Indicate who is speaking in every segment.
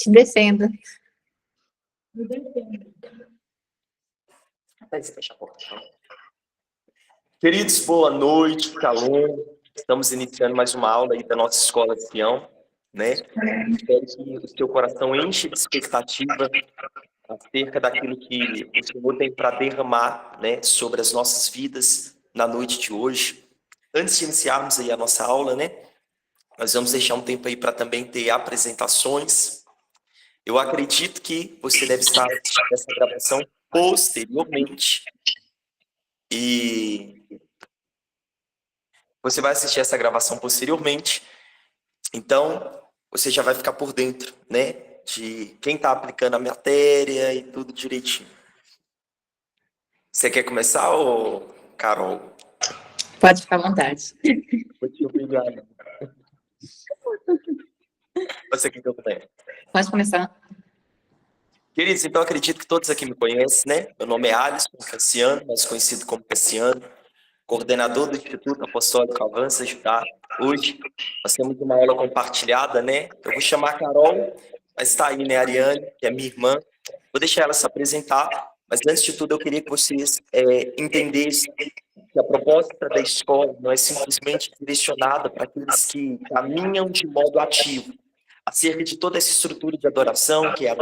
Speaker 1: Te defenda.
Speaker 2: Queridos, boa noite, shalom. Estamos iniciando mais uma aula aí da nossa Escola de Sião, né? Espero que o seu coração enche de expectativa acerca daquilo que o Senhor tem para derramar, né, sobre as nossas vidas na noite de hoje. Antes de iniciarmos aí a nossa aula, né, nós vamos deixar um tempo aí para também ter apresentações. Eu acredito que você deve estar assistindo essa gravação posteriormente. E você vai assistir essa gravação posteriormente. Então, você já vai ficar por dentro, né, de quem está aplicando a matéria e tudo direitinho. Você quer começar, ou Carol?
Speaker 1: Pode ficar à vontade.
Speaker 2: Muito obrigado. Você quer que eu comece?
Speaker 1: Pode começar.
Speaker 2: Queridos, então acredito que todos aqui me conhecem, né? Meu nome é Alisson Cassiano, mais conhecido como Cassiano, coordenador do Instituto Apostólico Avança Judá. Hoje nós temos uma aula compartilhada, né? Eu vou chamar a Carol, mas está aí, né, a Ariane, que é minha irmã. Vou deixar ela se apresentar, mas antes de tudo eu queria que vocês entendessem que a proposta da escola não é simplesmente direcionada para aqueles que caminham de modo ativo, acerca de toda essa estrutura de adoração, que é a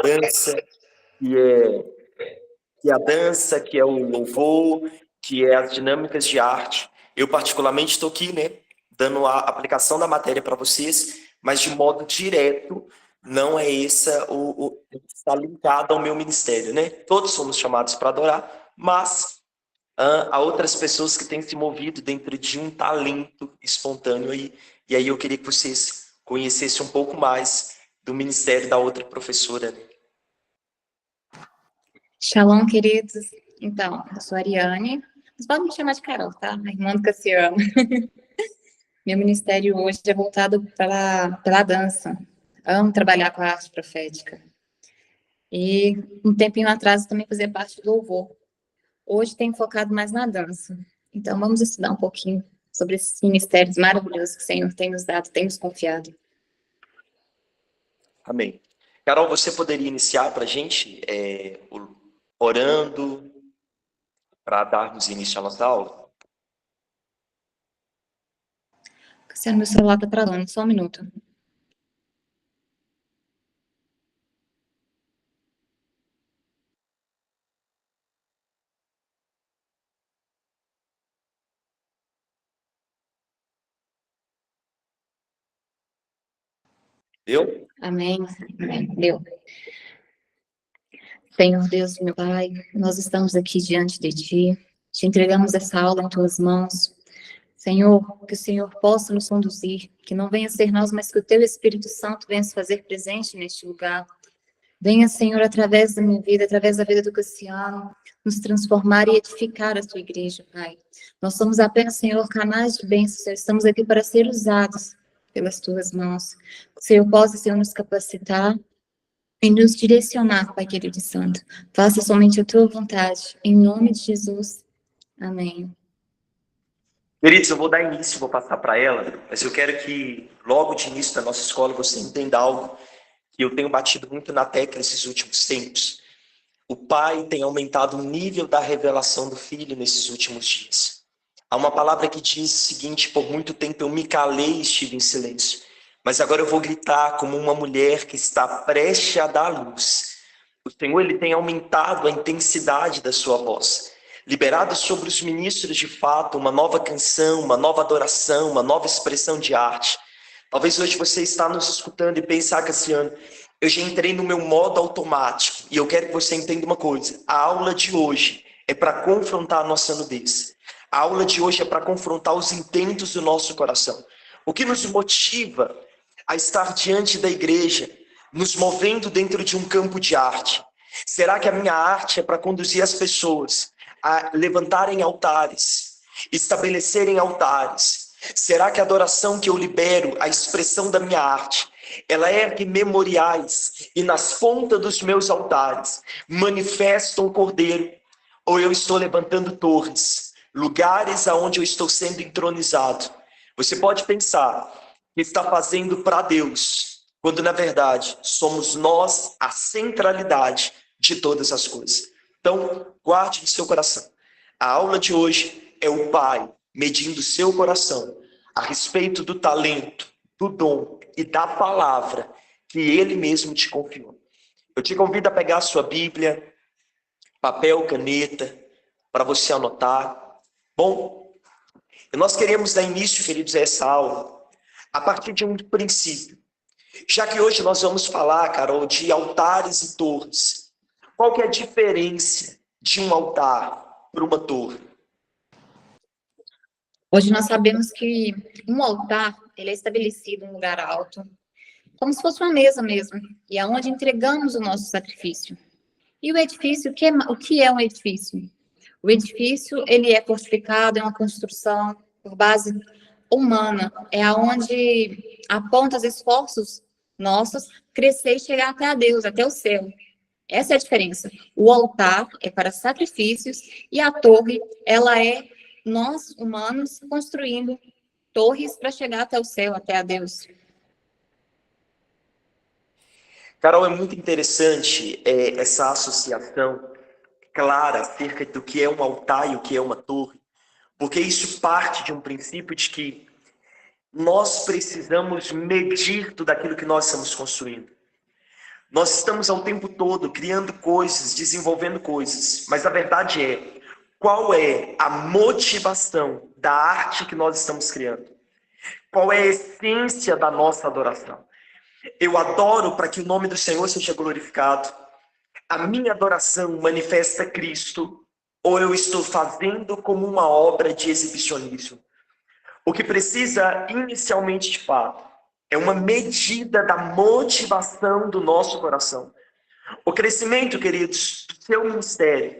Speaker 2: dança, que é o louvor, que é as dinâmicas de arte. Eu, particularmente, estou aqui, né, dando a aplicação da matéria para vocês, mas de modo direto, não é essa o está linkado ao meu ministério, né? Todos somos chamados para adorar, mas há outras pessoas que têm se movido dentro de um talento espontâneo aí. E aí eu queria que vocês conhecessem um pouco mais do ministério da outra professora, né?
Speaker 1: Shalom, queridos. Então, eu sou a Ariane. Vocês podem me chamar de Carol, tá? A irmã do Cassiano. Meu ministério hoje é voltado pela dança. Amo trabalhar com a arte profética. E um tempinho atrás eu também fazia parte do louvor. Hoje tenho focado mais na dança. Então, vamos estudar um pouquinho sobre esses ministérios maravilhosos que o Senhor tem nos dado, tem nos confiado.
Speaker 2: Amém. Carol, você poderia iniciar para a gente orando para darmos início à nossa aula?
Speaker 1: Cassiano, meu celular está travando, só um minuto.
Speaker 2: Deu?
Speaker 1: Amém. Amém. Deu. Senhor Deus, meu Pai, nós estamos aqui diante de Ti, te entregamos essa aula em Tuas mãos. Senhor, que o Senhor possa nos conduzir, que não venha ser nós, mas que o Teu Espírito Santo venha se fazer presente neste lugar. Venha, Senhor, através da minha vida, através da vida do Cassiano, nos transformar e edificar a Tua igreja, Pai. Nós somos apenas, Senhor, canais de bênção, Senhor, estamos aqui para ser usados pelas Tuas mãos. Que o Senhor possa, Senhor, nos capacitar e nos direcionar, Pai querido e santo. Faça somente a Tua vontade, em nome de Jesus. Amém.
Speaker 2: Queridos, eu vou dar início, vou passar para ela, mas eu quero que logo de início da nossa escola você entenda algo que eu tenho batido muito na tecla esses últimos tempos. O Pai tem aumentado o nível da revelação do Filho nesses últimos dias. Há uma palavra que diz o seguinte: por muito tempo eu me calei e estive em silêncio, mas agora eu vou gritar como uma mulher que está prestes a dar luz. O Senhor, ele tem aumentado a intensidade da sua voz, liberado sobre os ministros de fato uma nova canção, uma nova adoração, uma nova expressão de arte. Talvez hoje você está nos escutando e pensar, Cassiano, eu já entrei no meu modo automático, e eu quero que você entenda uma coisa: a aula de hoje é para confrontar a nossa nudez. A aula de hoje é para confrontar os intentos do nosso coração. O que nos motiva a estar diante da igreja, nos movendo dentro de um campo de arte? Será que a minha arte é para conduzir as pessoas a levantarem altares, estabelecerem altares? Será que a adoração que eu libero, a expressão da minha arte, ela ergue memoriais e nas pontas dos meus altares manifesta um cordeiro? Ou eu estou levantando torres, lugares aonde eu estou sendo entronizado? Você pode pensar que está fazendo para Deus quando na verdade somos nós a centralidade de todas as coisas. Então, guarde em seu coração. A aula de hoje é o Pai medindo seu coração a respeito do talento, do dom e da palavra que Ele mesmo te confiou. Eu te convido a pegar a sua Bíblia, papel, caneta, para você anotar. Bom, nós queremos dar início, queridos, a essa aula a partir de um princípio. Já que hoje nós vamos falar, Carol, de altares e torres. Qual que é a diferença de um altar para uma torre?
Speaker 1: Hoje nós sabemos que um altar, ele é estabelecido em um lugar alto, como se fosse uma mesa mesmo, e é onde entregamos o nosso sacrifício. E o edifício, o que é um edifício? O edifício, ele é fortificado, é uma construção por base humana, é aonde aponta os esforços nossos crescer e chegar até a Deus, até o céu. Essa é a diferença. O altar é para sacrifícios e a torre, ela é nós, humanos, construindo torres para chegar até o céu, até a Deus.
Speaker 2: Carol, é muito interessante essa associação clara acerca do que é um altar e o que é uma torre, porque isso parte de um princípio de que nós precisamos medir tudo aquilo que nós estamos construindo. Nós estamos ao tempo todo criando coisas, desenvolvendo coisas, mas a verdade é, qual é a motivação da arte que nós estamos criando? Qual é a essência da nossa adoração? Eu adoro para que o nome do Senhor seja glorificado. A minha adoração manifesta Cristo, ou eu estou fazendo como uma obra de exibicionismo? O que precisa inicialmente, de fato, é uma medida da motivação do nosso coração. O crescimento, queridos, do seu ministério,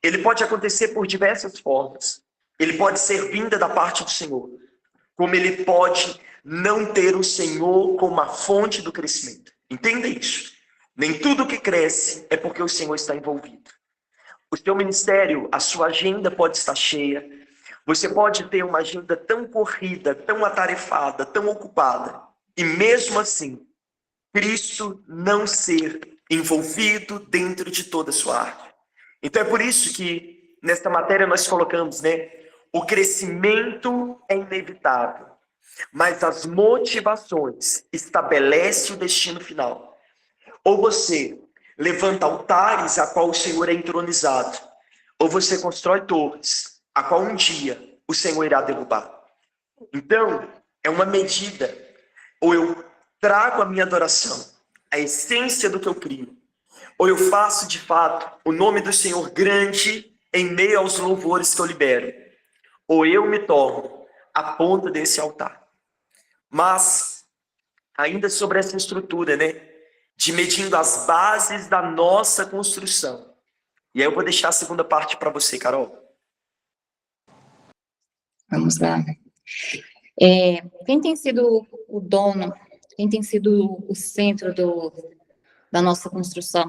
Speaker 2: ele pode acontecer por diversas formas. Ele pode ser vinda da parte do Senhor, como ele pode não ter o Senhor como a fonte do crescimento. Entenda isso. Nem tudo que cresce é porque o Senhor está envolvido. O seu ministério, a sua agenda pode estar cheia. Você pode ter uma agenda tão corrida, tão atarefada, tão ocupada, e mesmo assim, Cristo não ser envolvido dentro de toda a sua arte. Então é por isso que nesta matéria nós colocamos, o crescimento é inevitável, mas as motivações estabelecem o destino final. Ou você levanta altares a qual o Senhor é entronizado, ou você constrói torres a qual um dia o Senhor irá derrubar. Então, é uma medida. Ou eu trago a minha adoração, a essência do que eu crio, ou eu faço de fato o nome do Senhor grande em meio aos louvores que eu libero, ou eu me torno a ponta desse altar. Mas, ainda sobre essa estrutura, de medindo as bases da nossa construção. E aí eu vou deixar a segunda parte para você, Carol.
Speaker 1: Vamos lá. Quem tem sido o dono, quem tem sido o centro da nossa construção?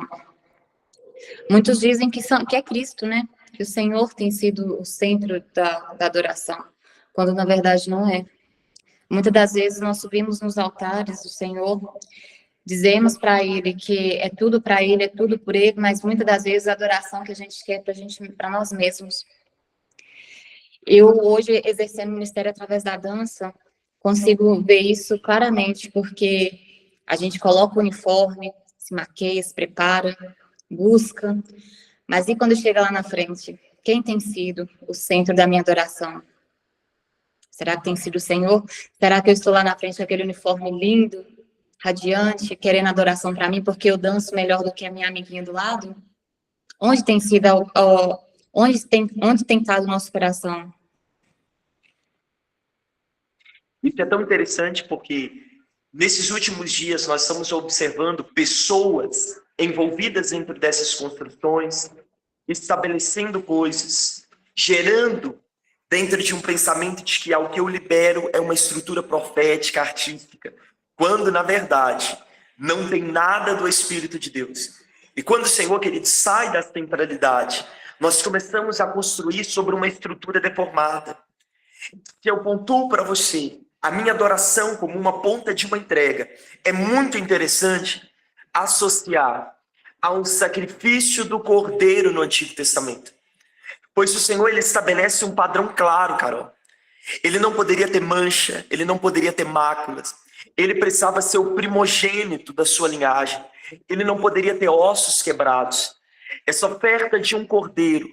Speaker 1: Muitos dizem que é Cristo, que o Senhor tem sido o centro da adoração, quando na verdade não é. Muitas das vezes nós subimos nos altares do Senhor, dizemos para Ele que é tudo para Ele, é tudo por Ele, mas muitas das vezes a adoração que a gente quer para nós mesmos. Eu hoje, exercendo o ministério através da dança, consigo ver isso claramente, porque a gente coloca o uniforme, se maqueia, se prepara, busca, mas e quando chega lá na frente? Quem tem sido o centro da minha adoração? Será que tem sido o Senhor? Será que eu estou lá na frente com aquele uniforme lindo, radiante, querendo adoração para mim, porque eu danço melhor do que a minha amiguinha do lado? Onde tem sido, onde tem estado o nosso coração?
Speaker 2: Isso é tão interessante porque nesses últimos dias nós estamos observando pessoas envolvidas dentro dessas construções, estabelecendo coisas, gerando dentro de um pensamento de que o que eu libero é uma estrutura profética, artística, quando na verdade não tem nada do Espírito de Deus. E quando o Senhor, querido, sai da centralidade, nós começamos a construir sobre uma estrutura deformada. Se eu pontuo para você a minha adoração como uma ponta de uma entrega. É muito interessante associar ao sacrifício do cordeiro no Antigo Testamento. Pois o Senhor, ele estabelece um padrão claro, Carol. Ele não poderia ter mancha, ele não poderia ter máculas. Ele precisava ser o primogênito da sua linhagem. Ele não poderia ter ossos quebrados. Essa oferta de um cordeiro,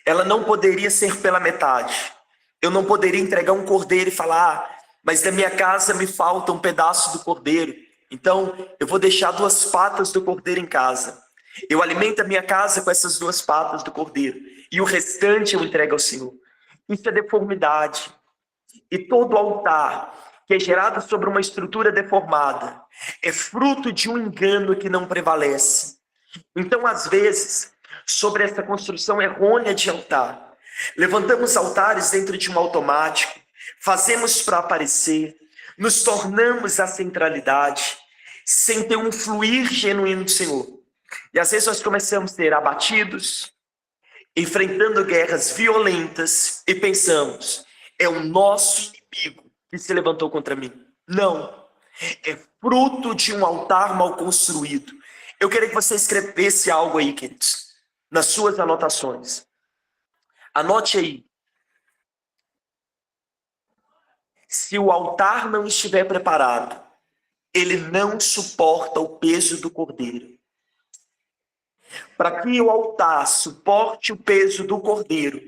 Speaker 2: ela não poderia ser pela metade. Eu não poderia entregar um cordeiro e falar, mas da minha casa me falta um pedaço do cordeiro. Então, eu vou deixar 2 patas do cordeiro em casa. Eu alimento a minha casa com essas 2 patas do cordeiro. E o restante eu entrego ao Senhor. Isso é deformidade. E todo altar que é gerado sobre uma estrutura deformada é fruto de um engano que não prevalece. Então, às vezes, sobre essa construção errônea de altar, levantamos altares dentro de um automático, fazemos para aparecer, nos tornamos a centralidade, sem ter um fluir genuíno do Senhor. E às vezes nós começamos a ser abatidos, enfrentando guerras violentas e pensamos, é o nosso inimigo que se levantou contra mim. Não, é fruto de um altar mal construído. Eu queria que você escrevesse algo aí, queridos, nas suas anotações. Anote aí. Se o altar não estiver preparado, ele não suporta o peso do cordeiro. Para que o altar suporte o peso do cordeiro,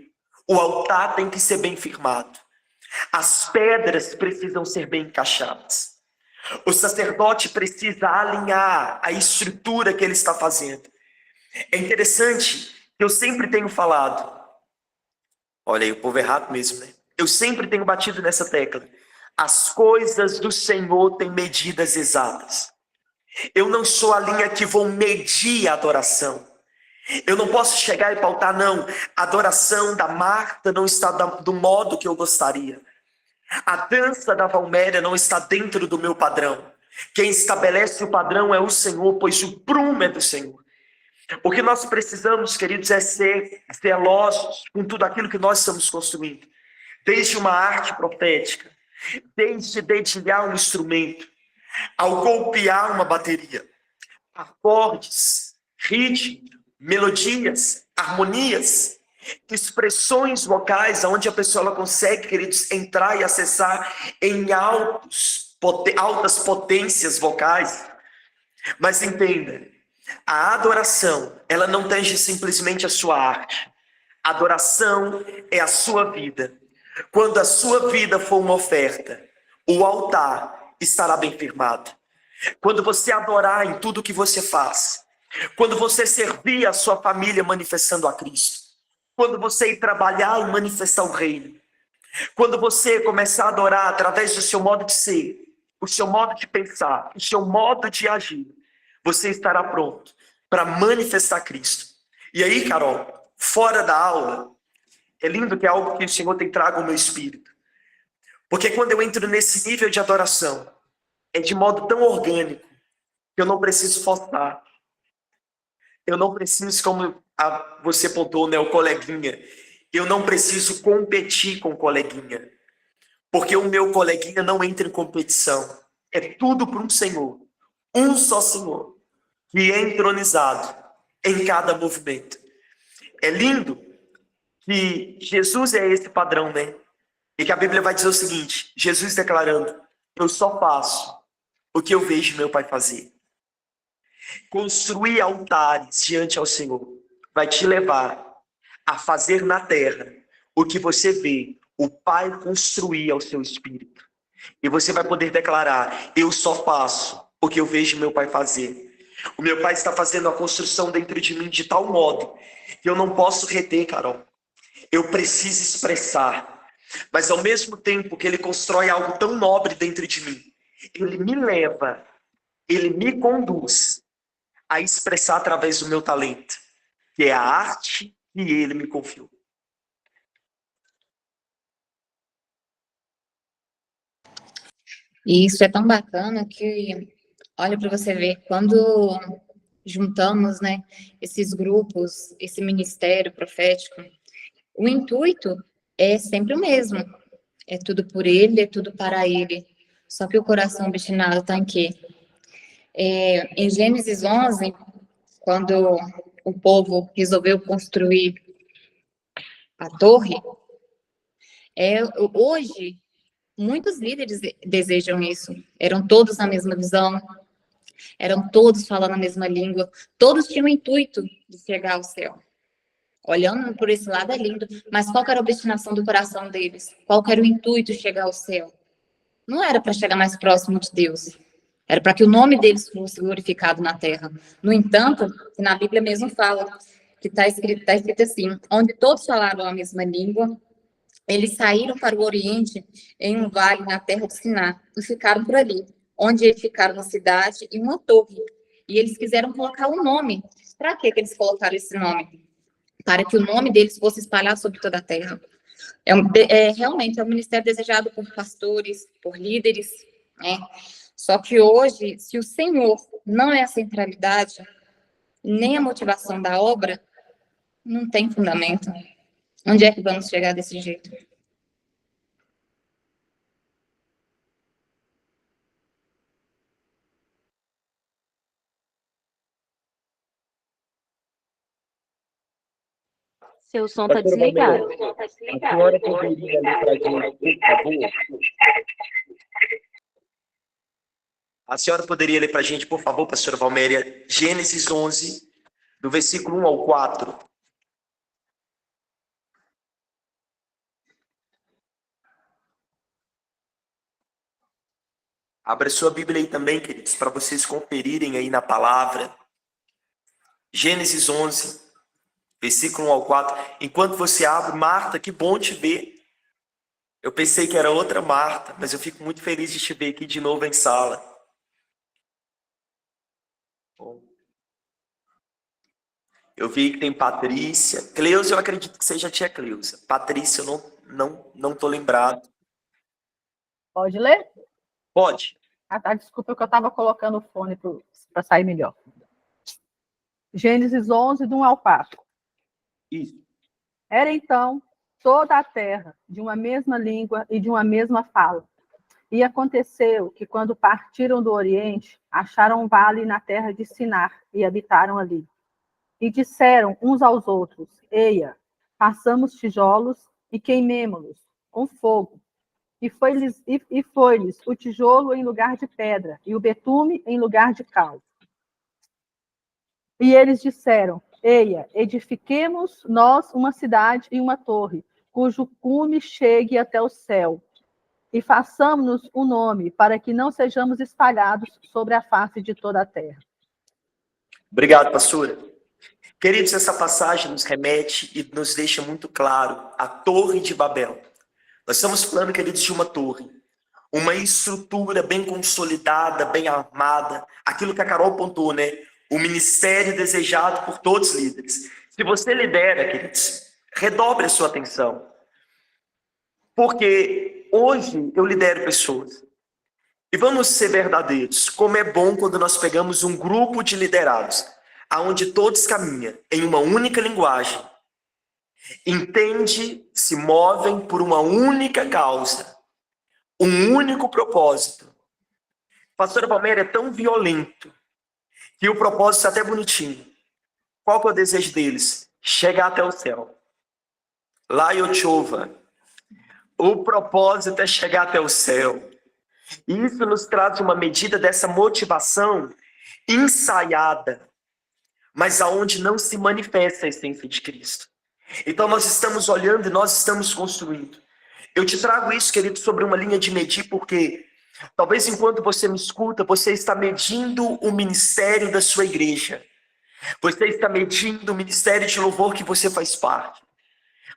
Speaker 2: o altar tem que ser bem firmado. As pedras precisam ser bem encaixadas. O sacerdote precisa alinhar a estrutura que ele está fazendo. É interessante que eu sempre tenho falado, olha aí, o povo é errado mesmo, né? Eu sempre tenho batido nessa tecla. As coisas do Senhor têm medidas exatas. Eu não sou a linha que vou medir a adoração. Eu não posso chegar e pautar, não. A adoração da Marta não está do modo que eu gostaria. A dança da Valméria não está dentro do meu padrão. Quem estabelece o padrão é o Senhor, pois o prumo é do Senhor. O que nós precisamos, queridos, é ser zelosos com tudo aquilo que nós estamos construindo. Desde uma arte profética, desde dedilhar um instrumento, ao golpear uma bateria, acordes, ritmo, melodias, harmonias, expressões vocais, onde a pessoa ela consegue, queridos, entrar e acessar em altas potências vocais. Mas entenda, a adoração, ela não tange simplesmente a sua arte. A adoração é a sua vida. Quando a sua vida for uma oferta, o altar estará bem firmado. Quando você adorar em tudo que você faz, quando você servir a sua família manifestando a Cristo, quando você ir trabalhar e manifestar o reino, quando você começar a adorar através do seu modo de ser, o seu modo de pensar, o seu modo de agir, você estará pronto para manifestar Cristo. E aí, Carol, fora da aula, é lindo que é algo que o Senhor tem trago ao meu espírito. Porque quando eu entro nesse nível de adoração, é de modo tão orgânico, que eu não preciso forçar. Eu não preciso, como você pontuou, né, o coleguinha. Eu não preciso competir com o coleguinha. Porque o meu coleguinha não entra em competição. É tudo para um Senhor. Um só Senhor. Que é entronizado em cada movimento. É lindo que Jesus é esse padrão, né? E que a Bíblia vai dizer o seguinte, Jesus declarando, eu só faço o que eu vejo meu Pai fazer. Construir altares diante ao Senhor vai te levar a fazer na terra o que você vê o Pai construir ao seu espírito. E você vai poder declarar, eu só faço o que eu vejo meu Pai fazer. O meu Pai está fazendo a construção dentro de mim de tal modo que eu não posso reter, Carol. Eu preciso expressar. Mas ao mesmo tempo que ele constrói algo tão nobre dentro de mim, ele me leva, ele me conduz a expressar através do meu talento, que é a arte que ele me confiou.
Speaker 1: E isso é tão bacana que, olha para você ver, quando juntamos, né, esses grupos, esse ministério profético, o intuito é sempre o mesmo, É tudo por ele, é tudo para ele. Só que o coração obstinado está em quê? Em Gênesis 11, quando o povo resolveu construir a torre, hoje muitos líderes desejam isso. Eram todos na mesma visão, eram todos falando a mesma língua, todos tinham o intuito de chegar ao céu. Olhando por esse lado é lindo, mas qual era a obstinação do coração deles? Qual era o intuito de chegar ao céu? Não era para chegar mais próximo de Deus, era para que o nome deles fosse glorificado na terra. No entanto, na Bíblia mesmo fala que está escrito assim: onde todos falavam a mesma língua, eles saíram para o Oriente em um vale na terra de Siná e ficaram por ali, onde edificaram uma cidade e uma torre. E eles quiseram colocar um nome. Para que eles colocaram esse nome? Para que o nome deles fosse espalhado sobre toda a terra. Realmente é um ministério desejado por pastores, por líderes, né? Só que hoje, se o Senhor não é a centralidade, nem a motivação da obra, não tem fundamento. Onde é que vamos chegar desse jeito?
Speaker 3: Seu som está desligado.
Speaker 2: A senhora poderia ler para a gente, por favor? A senhora poderia ler para a gente, por favor, pastora Valméria, Gênesis 11, do versículo 1 ao 4. Abra sua Bíblia aí também, queridos, para vocês conferirem aí na palavra. Gênesis 11, versículo 1 ao 4. Enquanto você abre, Marta, que bom te ver. Eu pensei que era outra Marta, mas eu fico muito feliz de te ver aqui de novo em sala. Bom. Eu vi que tem Patrícia. Cleusa, eu acredito que seja a tia Cleusa. Patrícia, eu não estou lembrado.
Speaker 4: Pode ler?
Speaker 2: Pode.
Speaker 4: Desculpa que eu estava colocando o fone para sair melhor. Gênesis 11, do 1 ao 4.
Speaker 2: Isso.
Speaker 4: Era então toda a terra de uma mesma língua e de uma mesma fala. E aconteceu que, quando partiram do Oriente, acharam um vale na terra de Sinar e habitaram ali. E disseram uns aos outros: eia, façamos tijolos e queimemo-los com fogo. E foi-lhes o tijolo em lugar de pedra, e o betume em lugar de cal. E eles disseram: eia, edifiquemos nós uma cidade e uma torre, cujo cume chegue até o céu, e façamos-nos um nome, para que não sejamos espalhados sobre a face de toda a terra.
Speaker 2: Obrigado, pastora. Queridos, essa passagem nos remete e nos deixa muito claro a Torre de Babel. Nós estamos falando, queridos, de uma torre, uma estrutura bem consolidada, bem armada, aquilo que a Carol pontuou, né? O ministério desejado por todos os líderes. Se você lidera, queridos, redobre a sua atenção. Porque hoje eu lidero pessoas. E vamos ser verdadeiros, como é bom quando nós pegamos um grupo de liderados, aonde todos caminham em uma única linguagem, entende, se movem por uma única causa, um único propósito. Pastora Palmeira é tão violento que o propósito é até bonitinho. Qual que é o desejo deles? Chegar até o céu. Lá Yochova. O propósito é chegar até o céu. E isso nos traz uma medida dessa motivação ensaiada, mas aonde não se manifesta a essência de Cristo. Então nós estamos olhando e nós estamos construindo. Eu te trago isso, querido, sobre uma linha de medir, porque talvez enquanto você me escuta, você está medindo o ministério da sua igreja. Você está medindo o ministério de louvor que você faz parte.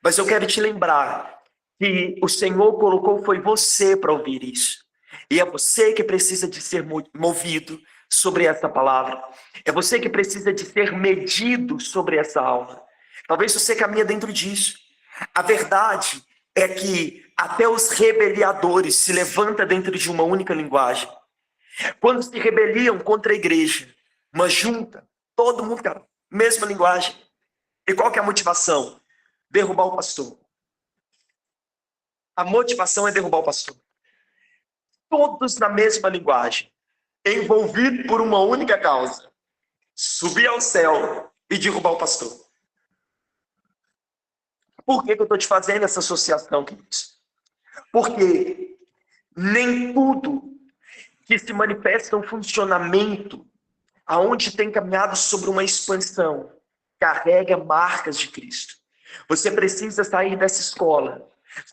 Speaker 2: Mas eu quero te lembrar que o Senhor colocou foi você para ouvir isso. E é você que precisa de ser movido sobre essa palavra. É você que precisa de ser medido sobre essa aula. Talvez você caminhe dentro disso. A verdade é que até os rebeliadores se levantam dentro de uma única linguagem. Quando se rebeliam contra a igreja, uma junta, todo mundo, cara, mesma linguagem. E qual que é a motivação? Derrubar o pastor. A motivação é derrubar o pastor. Todos na mesma linguagem, envolvidos por uma única causa: subir ao céu e derrubar o pastor. Por que eu estou te fazendo essa associação, queridos? Porque nem tudo que se manifesta um funcionamento aonde tem caminhado sobre uma expansão carrega marcas de Cristo. Você precisa sair dessa escola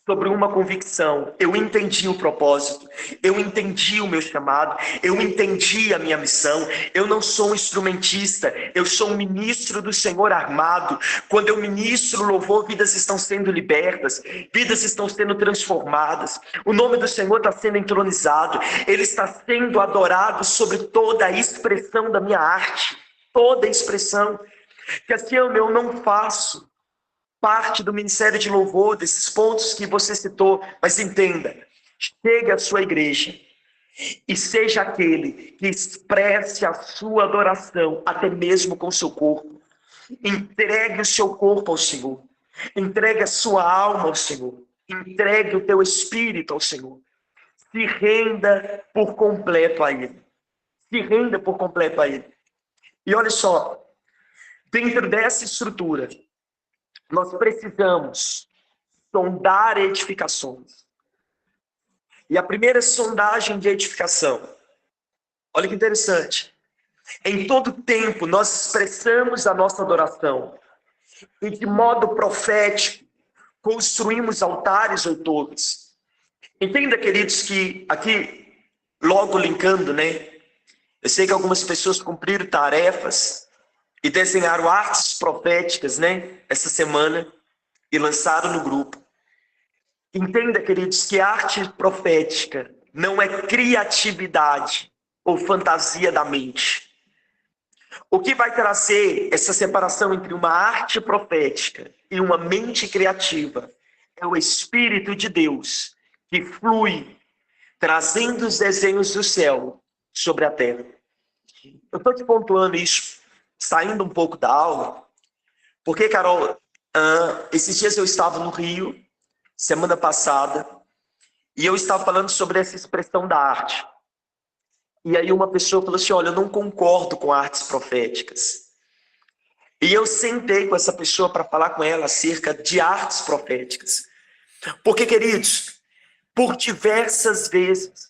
Speaker 2: sobre uma convicção: eu entendi o propósito, eu entendi o meu chamado, eu entendi a minha missão. Eu não sou um instrumentista, eu sou um ministro do Senhor armado. Quando eu ministro louvor, vidas estão sendo libertas, vidas estão sendo transformadas, o nome do Senhor está sendo entronizado, Ele está sendo adorado sobre toda a expressão da minha arte, toda a expressão. Que assim eu não faço parte do ministério de louvor, desses pontos que você citou, mas entenda, chegue à sua igreja e seja aquele que expresse a sua adoração, até mesmo com o seu corpo. Entregue o seu corpo ao Senhor, entregue a sua alma ao Senhor, entregue o teu espírito ao Senhor. Se renda por completo a Ele. Se renda por completo a Ele. E olha só, dentro dessa estrutura, nós precisamos sondar edificações. E a primeira sondagem de edificação, olha que interessante. Em todo tempo nós expressamos a nossa adoração. E de modo profético, construímos altares ou torres. Entenda, queridos, que aqui, logo linkando, né? Eu sei que algumas pessoas cumpriram tarefas e desenharam artes proféticas, né? Essa semana, e lançaram no grupo. Entenda, queridos, que arte profética não é criatividade ou fantasia da mente. O que vai trazer essa separação entre uma arte profética e uma mente criativa é o Espírito de Deus que flui, trazendo os desenhos do céu sobre a terra. Eu estou te pontuando isso, saindo um pouco da aula, porque, Carol, esses dias eu estava no Rio, semana passada, e eu estava falando sobre essa expressão da arte. E aí uma pessoa falou assim: olha, eu não concordo com artes proféticas. E eu sentei com essa pessoa para falar com ela acerca de artes proféticas. Porque, queridos, por diversas vezes,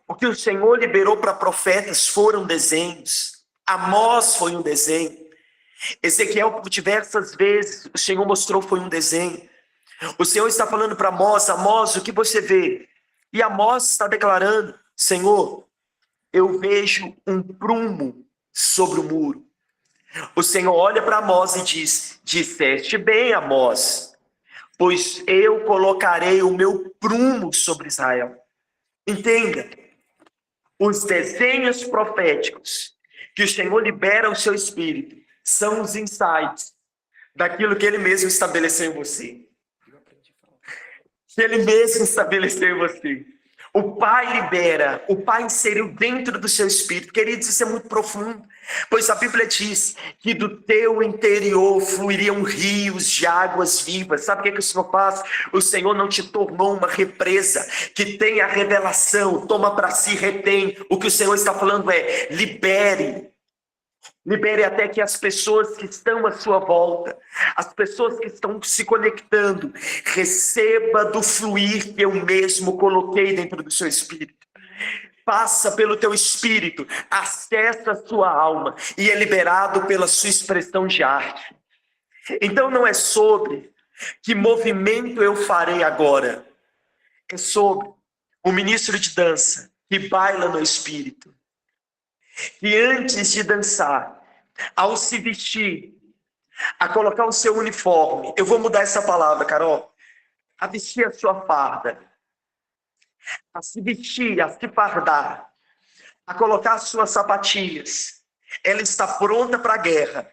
Speaker 2: o que o Senhor liberou para profetas foram desenhos. Amós foi um desenho. Ezequiel, por diversas vezes, o Senhor mostrou foi um desenho. O Senhor está falando para Amós: Amós, o que você vê? E Amós está declarando: Senhor, eu vejo um prumo sobre o muro. O Senhor olha para Amós e diz: disseste bem, Amós, pois eu colocarei o meu prumo sobre Israel. Entenda, os desenhos proféticos que o Senhor libera o seu espírito são os insights daquilo que Ele mesmo estabeleceu em você. Que Ele mesmo estabeleceu em você. O Pai libera, o Pai inseriu dentro do seu espírito. Queridos, isso é muito profundo, pois a Bíblia diz que do teu interior fluiriam rios de águas vivas. Sabe o que o Senhor faz? O Senhor não te tornou uma represa que tem a revelação, toma para si, retém. O que o Senhor está falando é: libere. Libere até que as pessoas que estão à sua volta, as pessoas que estão se conectando, receba do fluir que eu mesmo coloquei dentro do seu espírito. Passa pelo teu espírito, acessa a sua alma e é liberado pela sua expressão de arte. Então não é sobre que movimento eu farei agora, é sobre o ministro de dança que baila no espírito. E antes de dançar, ao se vestir, a colocar o seu uniforme, eu vou mudar essa palavra, Carol, a vestir a sua farda, a se vestir, a se fardar, a colocar as suas sapatilhas, ela está pronta para a guerra,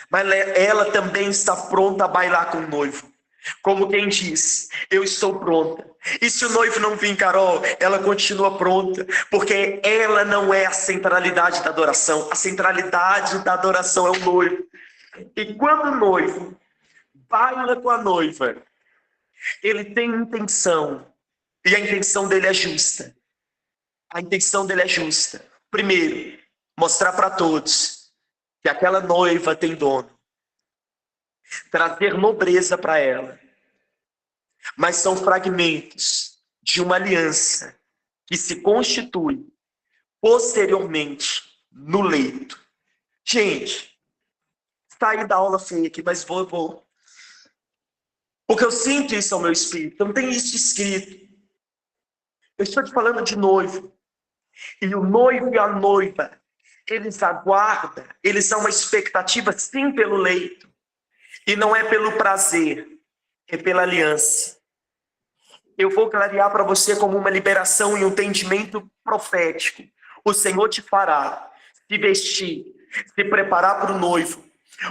Speaker 2: mas ela também está pronta a bailar com o noivo. Como quem diz: eu estou pronta. E se o noivo não vir, Carol, ela continua pronta, porque ela não é a centralidade da adoração. A centralidade da adoração é o noivo. E quando o noivo baila com a noiva, ele tem intenção E a intenção dele é justa. A intenção dele é justa. Primeiro, mostrar para todos que aquela noiva tem dono. Trazer nobreza para ela. Mas são fragmentos de uma aliança que se constitui posteriormente no leito. Gente, saí da aula feia aqui, mas vou. Porque eu sinto isso ao meu espírito. Não tem isso escrito. Eu estou te falando de noivo. E o noivo e a noiva, eles aguardam, eles há uma expectativa sim pelo leito. E não é pelo prazer, é pela aliança. Eu vou clarear para você como uma liberação e um entendimento profético. O Senhor te fará se vestir, se preparar para o noivo.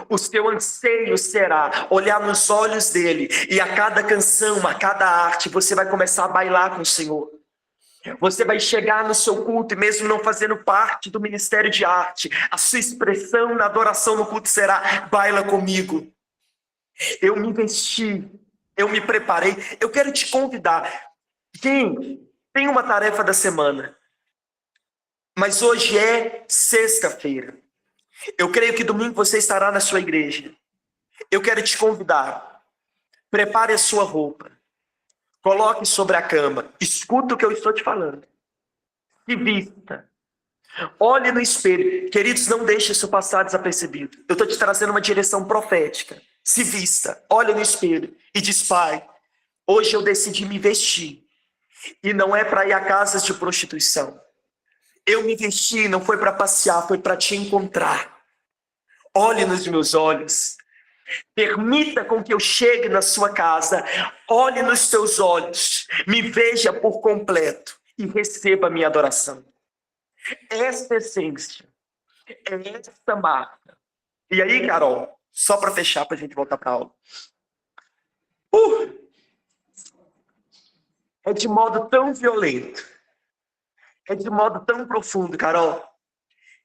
Speaker 2: O seu anseio será olhar nos olhos dele e a cada canção, a cada arte, você vai começar a bailar com o Senhor. Você vai chegar no seu culto e mesmo não fazendo parte do ministério de arte, a sua expressão na adoração no culto será: baila comigo. Eu me vesti, eu me preparei. Eu quero te convidar. Gente, tem uma tarefa da semana. Mas hoje é sexta-feira. Eu creio que domingo você estará na sua igreja. Eu quero te convidar. Prepare a sua roupa. Coloque sobre a cama. Escuta o que eu estou te falando. Se vista. Olhe no espelho. Queridos, não deixe isso passar desapercebido. Eu estou te trazendo uma direção profética. Se vista. Olhe no espelho e diz: Pai, hoje eu decidi me vestir. E não é para ir a casas de prostituição. Eu me vesti, não foi para passear, foi para te encontrar. Olhe nos meus olhos. Permita com que eu chegue na sua casa. Olhe nos seus olhos. Me veja por completo. E receba a minha adoração. Esta essência. É esta marca. E aí, Carol, só para fechar, para a gente voltar para a aula. É de modo tão violento. É de modo tão profundo, Carol,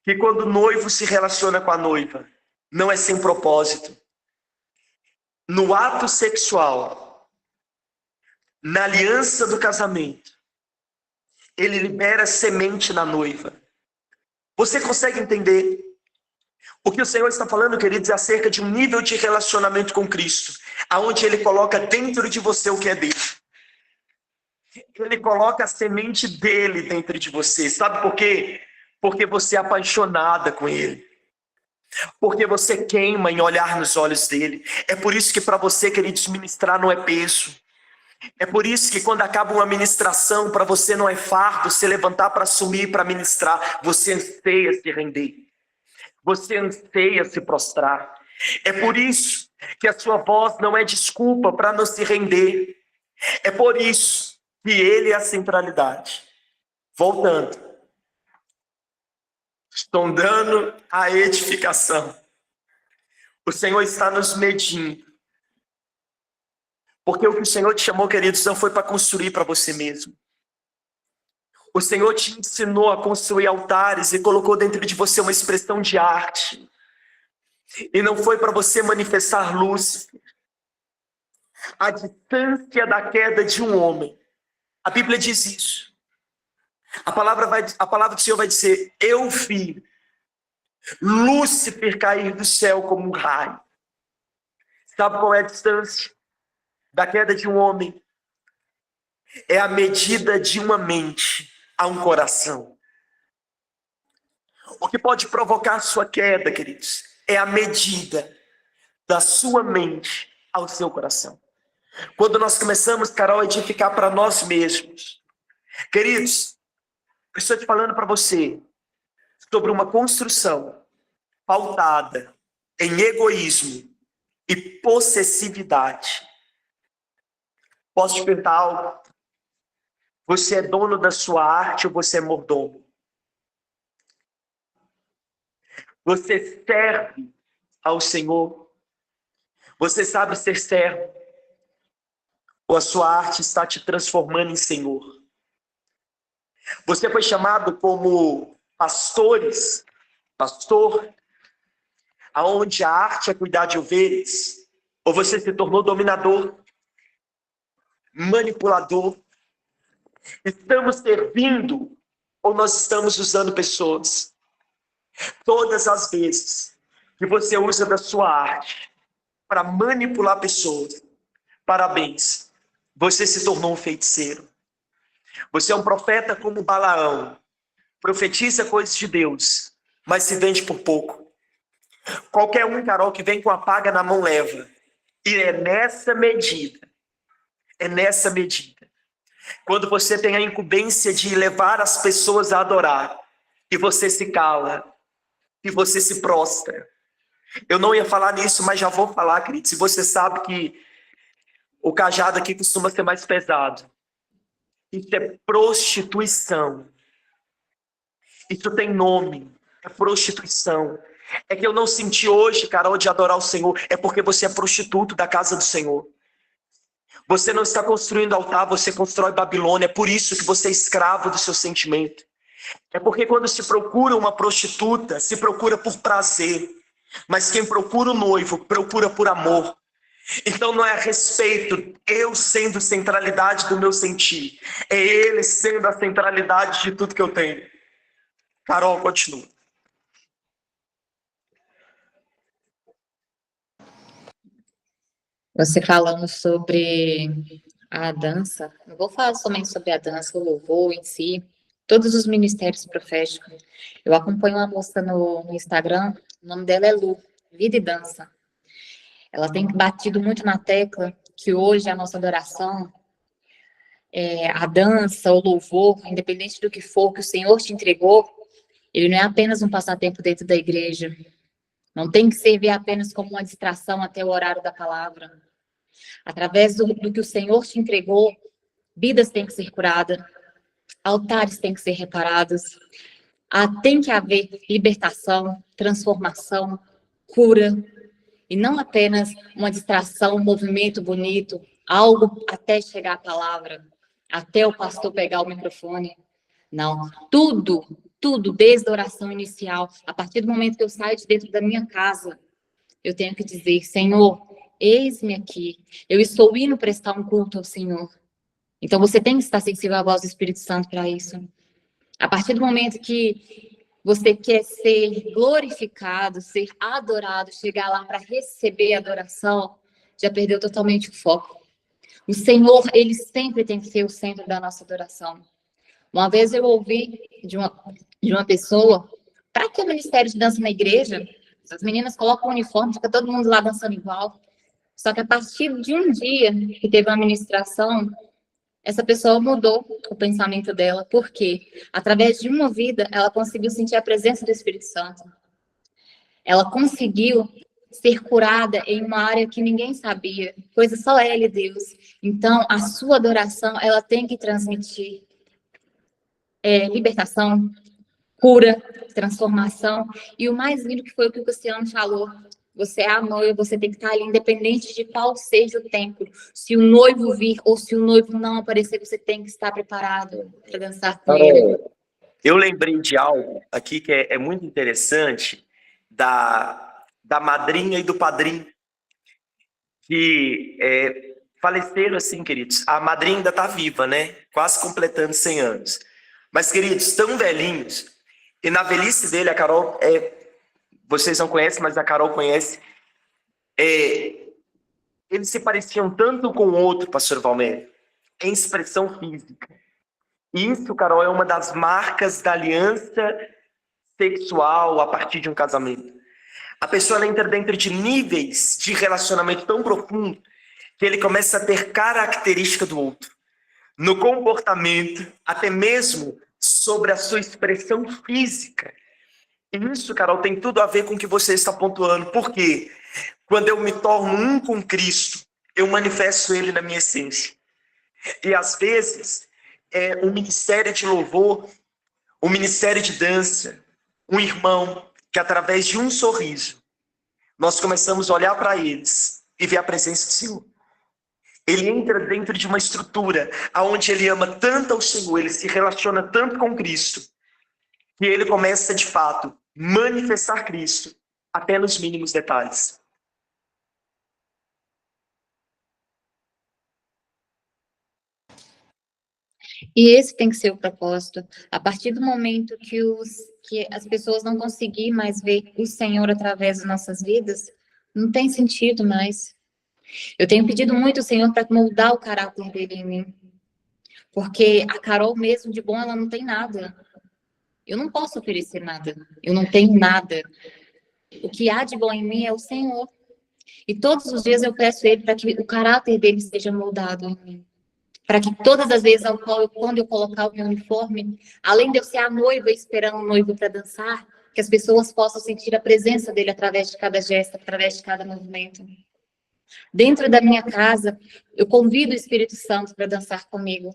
Speaker 2: que quando o noivo se relaciona com a noiva, não é sem propósito. No ato sexual, na aliança do casamento, ele libera semente na noiva. Você consegue entender? O que o Senhor está falando, queridos, é acerca de um nível de relacionamento com Cristo, aonde ele coloca dentro de você o que é dele. Ele coloca a semente dele dentro de você. Sabe por quê? Porque você é apaixonada com ele. Porque você queima em olhar nos olhos dele. É por isso que para você, queridos, ministrar não é peso. É por isso que quando acaba uma ministração, para você não é fardo se levantar para assumir, para ministrar. Você anseia se render. Você anseia se prostrar. É por isso que a sua voz não é desculpa para não se render. É por isso que ele é a centralidade. Voltando. Sondando a edificação. O Senhor está nos medindo. Porque o que o Senhor te chamou, queridos, não foi para construir para você mesmo. O Senhor te ensinou a construir altares e colocou dentro de você uma expressão de arte. E não foi para você manifestar luz. A distância da queda de um homem. A Bíblia diz isso. A palavra do Senhor vai dizer: eu vi Lúcifer cair do céu como um raio. Sabe qual é a distância da queda de um homem? É a medida de uma mente a um coração. O que pode provocar a sua queda, queridos, é a medida da sua mente ao seu coração. Quando nós começamos, Carol, a edificar para nós mesmos. Queridos, eu estou te falando para você sobre uma construção pautada em egoísmo e possessividade. Posso te perguntar algo? Você é dono da sua arte ou você é mordomo? Você serve ao Senhor? Você sabe ser servo? Ou a sua arte está te transformando em Senhor? Você foi chamado como pastor, aonde a arte é cuidar de ovelhas? Ou você se tornou dominador, manipulador, Estamos servindo ou nós estamos usando pessoas? Todas as vezes que você usa da sua arte para manipular pessoas, parabéns, você se tornou um feiticeiro. Você é um profeta como Balaão, profetiza coisas de Deus, mas se vende por pouco. Qualquer um, Carol, que vem com a paga na mão leva. E é nessa medida, quando você tem a incumbência de levar as pessoas a adorar, e você se cala, e você se prostra. Eu não ia falar nisso, mas já vou falar, querido. Se você sabe que o cajado aqui costuma ser mais pesado. Isso é prostituição. Isso tem nome. É prostituição. É que eu não senti hoje, Carol, de adorar o Senhor. É porque você é prostituto da casa do Senhor. Você não está construindo altar, você constrói Babilônia. É por isso que você é escravo do seu sentimento. É porque quando se procura uma prostituta, se procura por prazer. Mas quem procura o noivo, procura por amor. Então não é a respeito, eu sendo centralidade do meu sentir. É ele sendo a centralidade de tudo que eu tenho. Carol, continua.
Speaker 1: Você falando sobre a dança, eu vou falar somente sobre a dança, o louvor em si, todos os ministérios proféticos. Eu acompanho uma moça no Instagram, o nome dela é Lu, Vida e Dança. Ela tem batido muito na tecla que hoje a nossa adoração, a dança, o louvor, independente do que for que o Senhor te entregou, ele não é apenas um passatempo dentro da igreja. Não tem que servir apenas como uma distração até o horário da palavra. Através do que o Senhor te entregou, vidas têm que ser curadas, altares têm que ser reparados, tem que haver libertação, transformação, cura, e não apenas uma distração, um movimento bonito, algo até chegar à palavra, até o pastor pegar o microfone. Não, tudo, desde a oração inicial, a partir do momento que eu saio de dentro da minha casa, eu tenho que dizer, Senhor, eis-me aqui, eu estou indo prestar um culto ao Senhor. Então você tem que estar sensível à voz do Espírito Santo para isso. A partir do momento que você quer ser glorificado, ser adorado, chegar lá para receber a adoração, já perdeu totalmente o foco. O Senhor, ele sempre tem que ser o centro da nossa adoração. Uma vez eu ouvi de uma pessoa, para que o ministério de dança na igreja? As meninas colocam o uniforme, fica todo mundo lá dançando igual. Só que a partir de um dia que teve uma ministração, essa pessoa mudou o pensamento dela, porque através de uma vida, ela conseguiu sentir a presença do Espírito Santo. Ela conseguiu ser curada em uma área que ninguém sabia, coisa só ela e Deus. Então, a sua adoração, ela tem que transmitir libertação, cura, transformação. E o mais lindo que foi o que o Cristiano falou. Você é a noiva, você tem que estar ali, independente de qual seja o tempo. Se o noivo vir ou se o noivo não aparecer, você tem que estar preparado para dançar com ele.
Speaker 2: Eu lembrei de algo aqui que é muito interessante, da madrinha e do padrinho, que faleceram assim, queridos. A madrinha ainda está viva, né? Quase completando 100 anos. Mas, queridos, tão velhinhos. E na velhice dele, a Carol, vocês não conhecem, mas a Carol conhece. Eles se pareciam tanto com o outro, pastor Valmério, em expressão física. E isso, Carol, é uma das marcas da aliança sexual a partir de um casamento. A pessoa ela entra dentro de níveis de relacionamento tão profundo que ele começa a ter característica do outro. No comportamento, até mesmo sobre a sua expressão física. E isso, Carol, tem tudo a ver com o que você está pontuando. Por quê? Quando eu me torno um com Cristo, eu manifesto Ele na minha essência. E às vezes, um ministério de louvor, um ministério de dança, um irmão, que através de um sorriso, nós começamos a olhar para eles e ver a presença do Senhor. Ele entra dentro de uma estrutura onde ele ama tanto ao Senhor, ele se relaciona tanto com Cristo, que ele começa, de fato, manifestar Cristo até nos mínimos detalhes.
Speaker 1: E esse tem que ser o propósito. A partir do momento que as pessoas não conseguirem mais ver o Senhor através das nossas vidas, não tem sentido mais. Eu tenho pedido muito ao Senhor para moldar o caráter dele em mim. Porque a Carol mesmo de bom, ela não tem nada. Eu não posso oferecer nada. Eu não tenho nada. O que há de bom em mim é o Senhor. E todos os dias eu peço a Ele para que o caráter dele seja moldado em mim. Para que todas as vezes quando eu colocar o meu uniforme, além de eu ser a noiva esperando o noivo para dançar, que as pessoas possam sentir a presença dele através de cada gesto, através de cada movimento. Dentro da minha casa, eu convido o Espírito Santo para dançar comigo.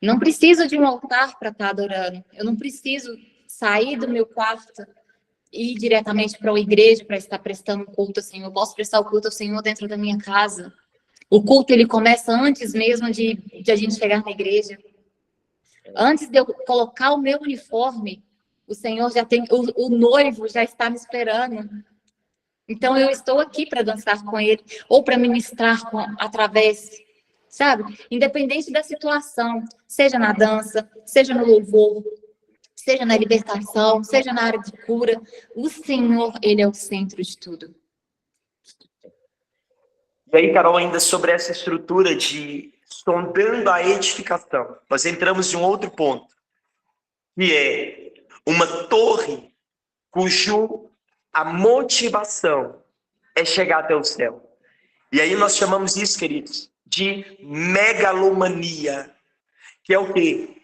Speaker 1: Não preciso de um altar para estar adorando. Eu não preciso sair do meu quarto e ir diretamente para a igreja para estar prestando culto ao Senhor. Eu posso prestar o culto ao Senhor dentro da minha casa. O culto, ele começa antes mesmo de a gente chegar na igreja. Antes de eu colocar o meu uniforme, o Senhor já tem, o noivo já está me esperando. Então, eu estou aqui para dançar com ele, ou para ministrar através, sabe? Independente da situação, seja na dança, seja no louvor, seja na libertação, seja na área de cura, o Senhor, ele é o centro de tudo.
Speaker 2: E aí, Carol, ainda sobre essa estrutura de sondando a edificação, nós entramos em um outro ponto, que é uma torre a motivação é chegar até o céu. E aí nós chamamos isso, queridos, de megalomania, que é o quê?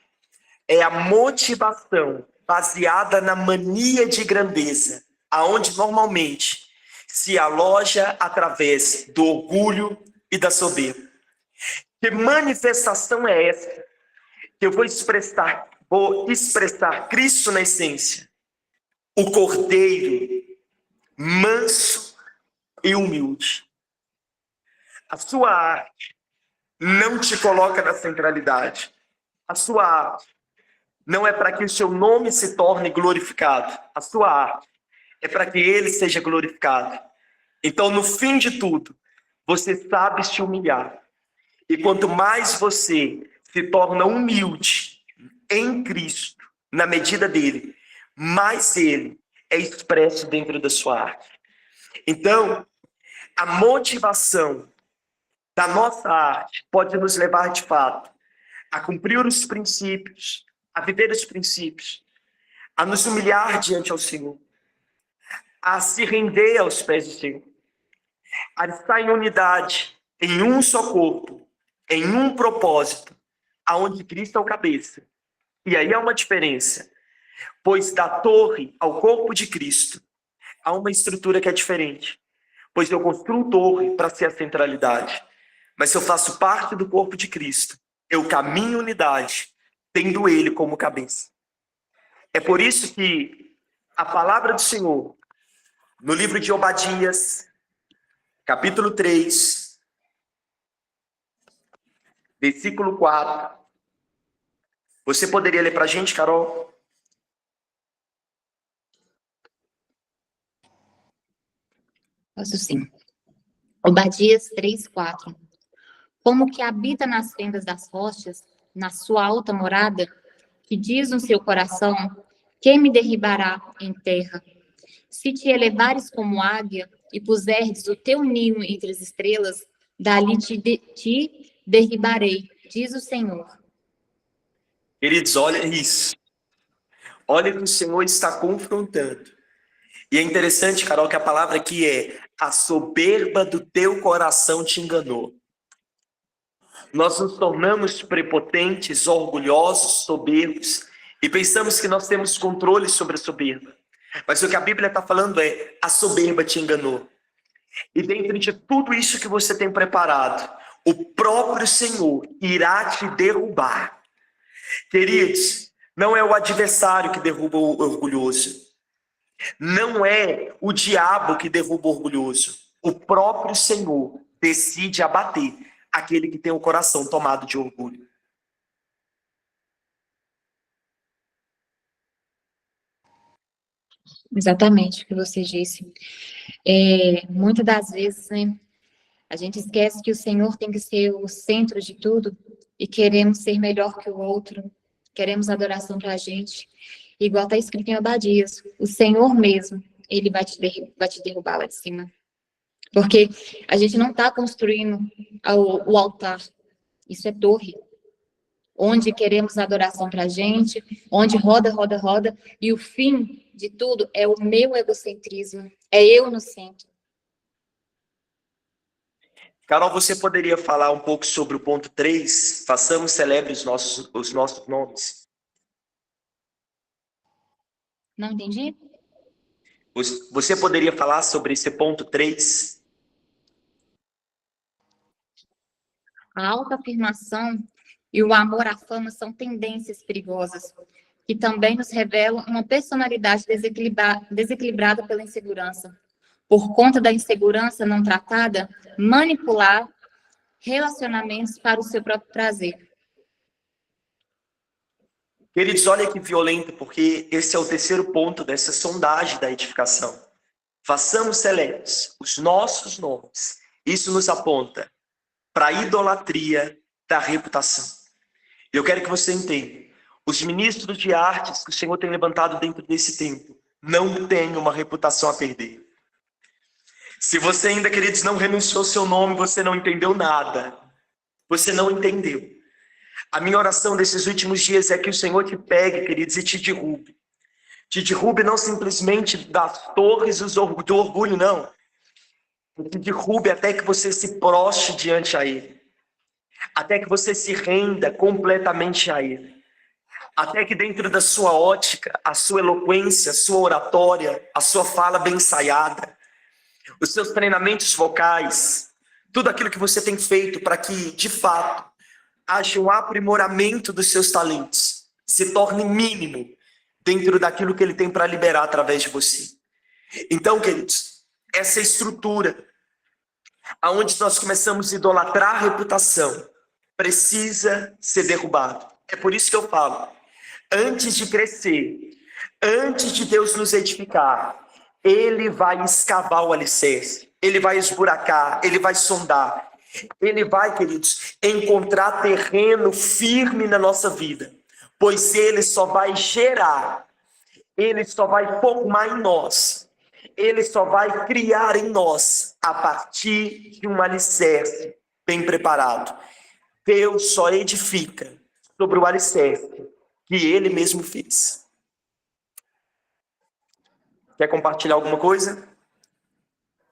Speaker 2: É a motivação baseada na mania de grandeza, aonde normalmente se aloja através do orgulho e da soberba. Que manifestação é essa? Que eu vou expressar Cristo na essência. O Cordeiro, manso e humilde. A sua arte não te coloca na centralidade. A sua arte não é para que o seu nome se torne glorificado. A sua arte é para que ele seja glorificado. Então, no fim de tudo, você sabe se humilhar. E quanto mais você se torna humilde em Cristo, na medida dele, mais ele é expresso dentro da sua arte. Então, a motivação da nossa arte pode nos levar, de fato, a cumprir os princípios, a viver os princípios, a nos humilhar diante ao Senhor, a se render aos pés do Senhor, a estar em unidade, em um só corpo, em um propósito, aonde Cristo é o cabeça. E aí há uma diferença, pois da torre ao corpo de Cristo há uma estrutura que é diferente, pois eu construo torre para ser a centralidade, mas se eu faço parte do corpo de Cristo, eu caminho em unidade, tendo ele como cabeça. É por isso que a palavra do Senhor, no livro de Obadias, capítulo 3, versículo 4, você poderia ler para a gente, Carol?
Speaker 1: Posso sim. Obadias 3:4. Como que habita nas fendas das rochas, na sua alta morada, que diz no seu coração, quem me derribará em terra? Se te elevares como águia e puserdes o teu ninho entre as estrelas, dali te derribarei, diz o Senhor.
Speaker 2: Queridos, olha isso. Olha o que o Senhor está confrontando. E é interessante, Carol, que a palavra aqui é a soberba do teu coração te enganou. Nós nos tornamos prepotentes, orgulhosos, soberbos e pensamos que nós temos controle sobre a soberba. Mas o que a Bíblia está falando é a soberba te enganou. E dentro de tudo isso que você tem preparado, o próprio Senhor irá te derrubar. Queridos, não é o adversário que derruba o orgulhoso. Não é o diabo que derruba o orgulhoso. O próprio Senhor decide abater aquele que tem o coração tomado de orgulho.
Speaker 1: Exatamente o que você disse. Muitas das vezes, né, a gente esquece que o Senhor tem que ser o centro de tudo e queremos ser melhor que o outro, queremos adoração para a gente, igual está escrito em Obadias, o Senhor mesmo, ele vai te derrubar lá de cima. Porque a gente não está construindo o altar, isso é torre, onde queremos adoração para a gente, onde roda, roda, roda, e o fim de tudo é o meu egocentrismo, é eu no centro.
Speaker 2: Carol, você poderia falar um pouco sobre o ponto 3? Façamos celebre os nossos nomes.
Speaker 1: Não entendi?
Speaker 2: Você poderia falar sobre esse ponto 3?
Speaker 1: A autoafirmação e o amor à fama são tendências perigosas, que também nos revelam uma personalidade desequilibrada pela insegurança. Por conta da insegurança não tratada, manipular relacionamentos para o seu próprio prazer.
Speaker 2: Queridos, olha que violento, porque esse é o terceiro ponto dessa sondagem da edificação. Façamos celebres os nossos nomes. Isso nos aponta para a idolatria da reputação. Eu quero que você entenda. Os ministros de artes que o Senhor tem levantado dentro desse tempo não têm uma reputação a perder. Se você ainda, queridos, não renunciou ao seu nome, você não entendeu nada. Você não entendeu. A minha oração desses últimos dias é que o Senhor te pegue, queridos, e te derrube. Te derrube não simplesmente das torres do orgulho, não. Te derrube até que você se proste diante a Ele. Até que você se renda completamente a Ele. Até que dentro da sua ótica, a sua eloquência, a sua oratória, a sua fala bem ensaiada, os seus treinamentos vocais, tudo aquilo que você tem feito para que, de fato, haja um aprimoramento dos seus talentos, se torne mínimo dentro daquilo que Ele tem para liberar através de você. Então, queridos, essa estrutura, aonde nós começamos a idolatrar a reputação, precisa ser derrubado. É por isso que eu falo, antes de crescer, antes de Deus nos edificar, Ele vai escavar o alicerce, Ele vai esburacar, Ele vai sondar, Ele vai, queridos, encontrar terreno firme na nossa vida, pois Ele só vai gerar, Ele só vai formar em nós, Ele só vai criar em nós a partir de um alicerce bem preparado. Deus só edifica sobre o alicerce que Ele mesmo fez. Quer compartilhar alguma coisa?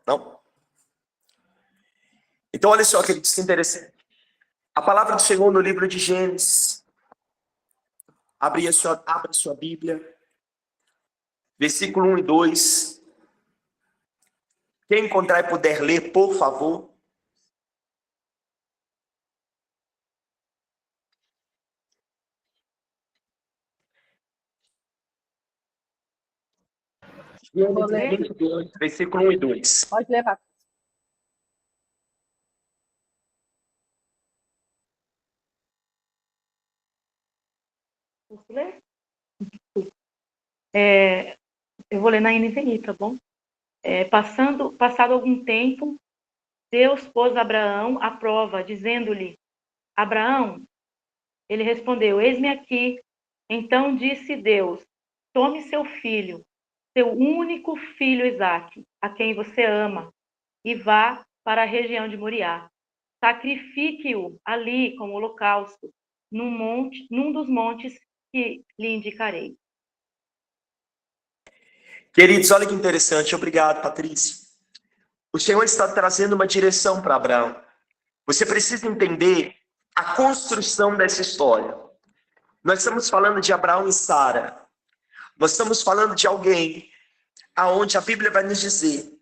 Speaker 2: Não? Então, olha só, queridos, que interessante. A palavra do Senhor no livro de Gênesis. Abra a sua Bíblia. Versículo 1 e 2. Quem encontrar e puder ler, por favor. Gênesis 22, versículo 1 e 2.
Speaker 4: Pode levar.
Speaker 3: Posso ler? Eu vou ler na NVI, tá bom? Passado algum tempo, Deus pôs Abraão à prova, dizendo-lhe: Abraão, ele respondeu: Eis-me aqui. Então disse Deus: Tome seu filho, seu único filho Isaque, a quem você ama, e vá para a região de Moriá. Sacrifique-o ali como holocausto, num dos montes que lhe indicarei.
Speaker 2: Queridos, olha que interessante. Obrigado, Patrícia. O Senhor está trazendo uma direção para Abraão. Você precisa entender a construção dessa história. Nós estamos falando de Abraão e Sara. Nós estamos falando de alguém aonde a Bíblia vai nos dizer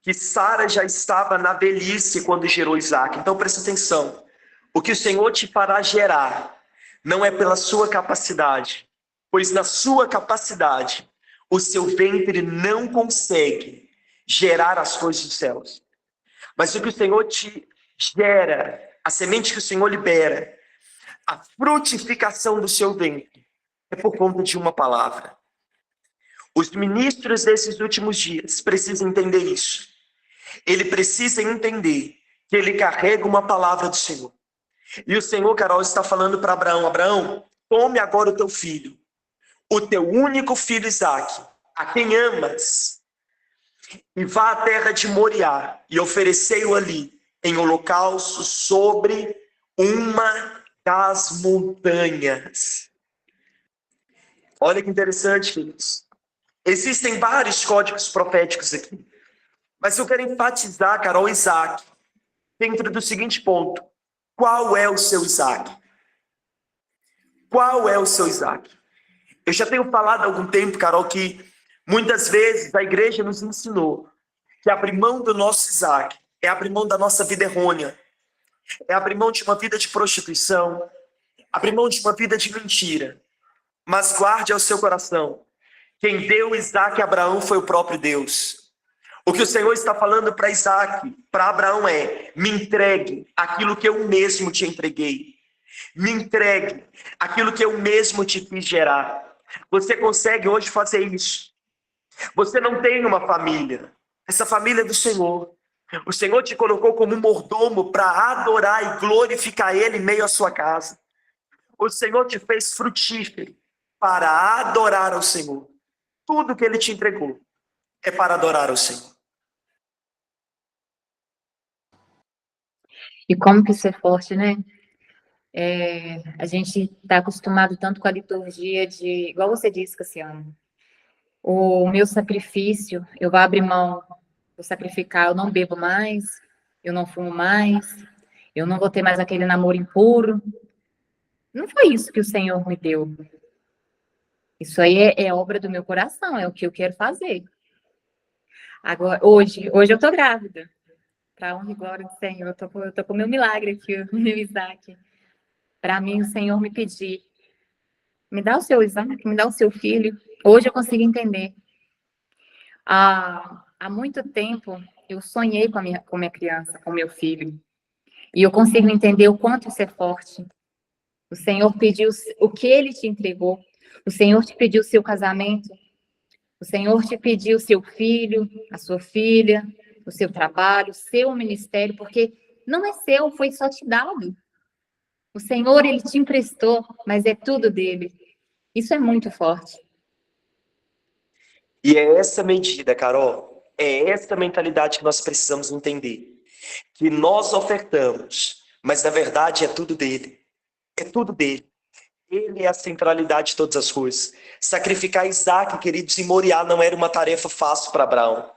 Speaker 2: que Sara já estava na velhice quando gerou Isaac. Então presta atenção. O que o Senhor te fará gerar não é pela sua capacidade, pois na sua capacidade o seu ventre não consegue gerar as coisas dos céus. Mas o que o Senhor te gera, a semente que o Senhor libera, a frutificação do seu ventre, é por conta de uma palavra. Os ministros desses últimos dias precisam entender isso. Ele precisa entender que ele carrega uma palavra do Senhor. E o Senhor, Carol, está falando para Abraão: Abraão, tome agora o teu filho, o teu único filho Isaque, a quem amas, e vá à terra de Moriá e oferecei-o ali em holocausto sobre uma das montanhas. Olha que interessante, queridos. Existem vários códigos proféticos aqui, mas eu quero enfatizar, Carol, Isaque, dentro do seguinte ponto: qual é o seu Isaque? Qual é o seu Isaque? Eu já tenho falado há algum tempo, Carol, que muitas vezes a igreja nos ensinou que abrir mão do nosso Isaque é abrir mão da nossa vida errônea, é abrir mão de uma vida de prostituição, abrir mão de uma vida de mentira. Mas guarde ao seu coração, quem deu Isaque a Abraão foi o próprio Deus. O que o Senhor está falando para Isaque, para Abraão é: me entregue aquilo que eu mesmo te entreguei. Me entregue aquilo que eu mesmo te fiz gerar. Você consegue hoje fazer isso. Você não tem uma família. Essa família é do Senhor. O Senhor te colocou como um mordomo para adorar e glorificar Ele em meio à sua casa. O Senhor te fez frutífero para adorar ao Senhor. Tudo que Ele te entregou é para adorar ao Senhor.
Speaker 1: E como que isso é forte, né? A gente está acostumado tanto com a liturgia de, igual você disse, Cassiano, o meu sacrifício, eu vou abrir mão, vou sacrificar, eu não bebo mais, eu não fumo mais, eu não vou ter mais aquele namoro impuro. Não foi isso que o Senhor me deu. Isso aí é obra do meu coração, é o que eu quero fazer. Agora, hoje eu tô grávida. Para honra e glória do Senhor, eu tô com o meu milagre aqui, o meu Isaque. Para mim, o Senhor me pedir, me dá o seu Isaque, me dá o seu filho. Hoje eu consigo entender. Há muito tempo, eu sonhei com a minha criança, com o meu filho. E eu consigo entender o quanto isso é forte. O Senhor pediu o que Ele te entregou. O Senhor te pediu o seu casamento. O Senhor te pediu o seu filho, a sua filha, o seu trabalho, o seu ministério, porque não é seu, foi só te dado. O Senhor, Ele te emprestou, mas é tudo dele. Isso é muito forte.
Speaker 2: E é essa medida, Carol, é essa mentalidade que nós precisamos entender. Que nós ofertamos, mas na verdade é tudo dele. É tudo dele. Ele é a centralidade de todas as coisas. Sacrificar Isaque, queridos, em Moriá não era uma tarefa fácil para Abraão.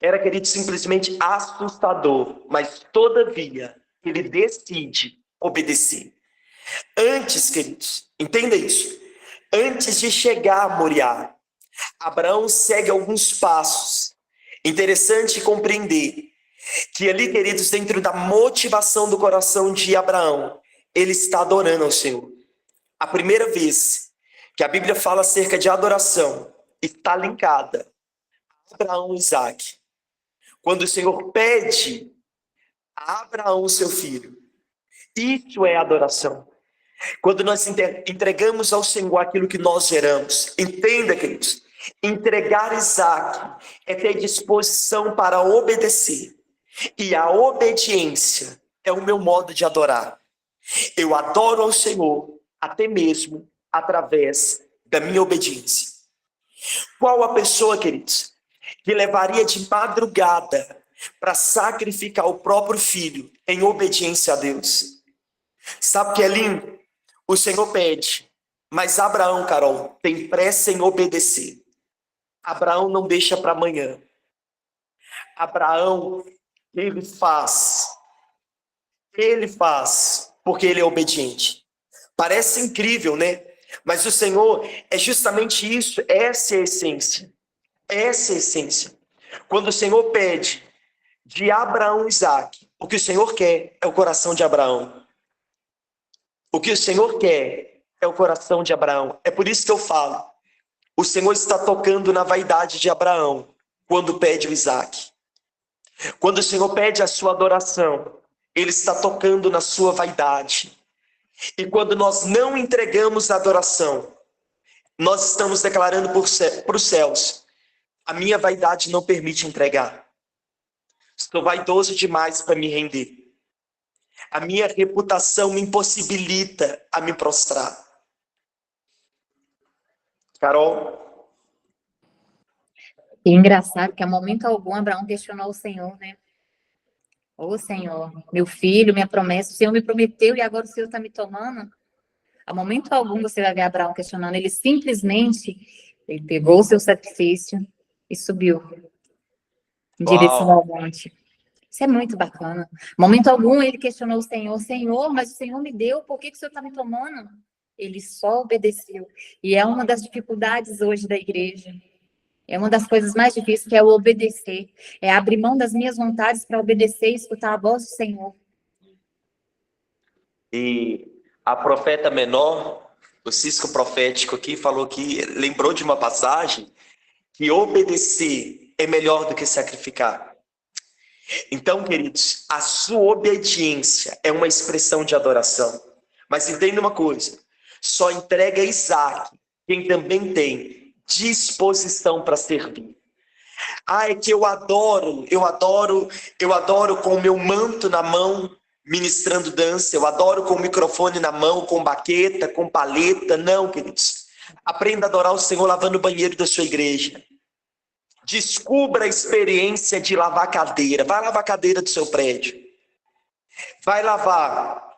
Speaker 2: Era, querido, simplesmente assustador. Mas, todavia, ele decide obedecer. Antes, queridos, entenda isso. Antes de chegar a Moriá, Abraão segue alguns passos. Interessante compreender que ali, queridos, dentro da motivação do coração de Abraão, ele está adorando ao Senhor. A primeira vez que a Bíblia fala acerca de adoração está linkada a Abraão e Isaque. Quando o Senhor pede a Abraão o seu filho, isso é adoração. Quando nós entregamos ao Senhor aquilo que nós geramos, entenda, queridos, entregar Isaque é ter disposição para obedecer. E a obediência é o meu modo de adorar. Eu adoro ao Senhor até mesmo através da minha obediência. Qual a pessoa, queridos, que levaria de madrugada para sacrificar o próprio filho em obediência a Deus? Sabe o que é lindo? O Senhor pede, mas Abraão, Carol, tem pressa em obedecer. Abraão não deixa para amanhã. Abraão, ele faz porque ele é obediente. Parece incrível, né? Mas o Senhor é justamente isso, essa é a essência. Essa é a essência. Quando o Senhor pede de Abraão e Isaque, o que o Senhor quer é o coração de Abraão. O que o Senhor quer é o coração de Abraão. É por isso que eu falo, o Senhor está tocando na vaidade de Abraão quando pede o Isaque. Quando o Senhor pede a sua adoração, Ele está tocando na sua vaidade. E quando nós não entregamos a adoração, nós estamos declarando para os céus: a minha vaidade não permite entregar. Estou vaidoso demais para me render. A minha reputação me impossibilita a me prostrar. Carol?
Speaker 1: E engraçado que a momento algum Abraão questionou o Senhor, né? Ô Senhor, meu filho, minha promessa, o Senhor me prometeu e agora o Senhor está me tomando? A momento algum você vai ver Abraão questionando. Ele simplesmente, ele pegou o seu sacrifício e subiu em direção ao monte. Isso é muito bacana. Momento algum ele questionou o Senhor. Senhor, mas o Senhor me deu, por que o Senhor está me tomando? Ele só obedeceu. E é uma das dificuldades hoje da igreja. É uma das coisas mais difíceis, que é o obedecer. É abrir mão das minhas vontades para obedecer e escutar a voz do Senhor.
Speaker 2: E a profeta menor, o cisco profético aqui, falou que lembrou de uma passagem que obedecer é melhor do que sacrificar. Então, queridos, a sua obediência é uma expressão de adoração. Mas entenda uma coisa, só entrega Isaac quem também tem disposição para servir. É que eu adoro com o meu manto na mão, ministrando dança, eu adoro com o microfone na mão, com baqueta, com paleta. Não, queridos. Aprenda a adorar o Senhor lavando o banheiro da sua igreja. Descubra a experiência de lavar cadeira. Vai lavar a cadeira do seu prédio. Vai lavar.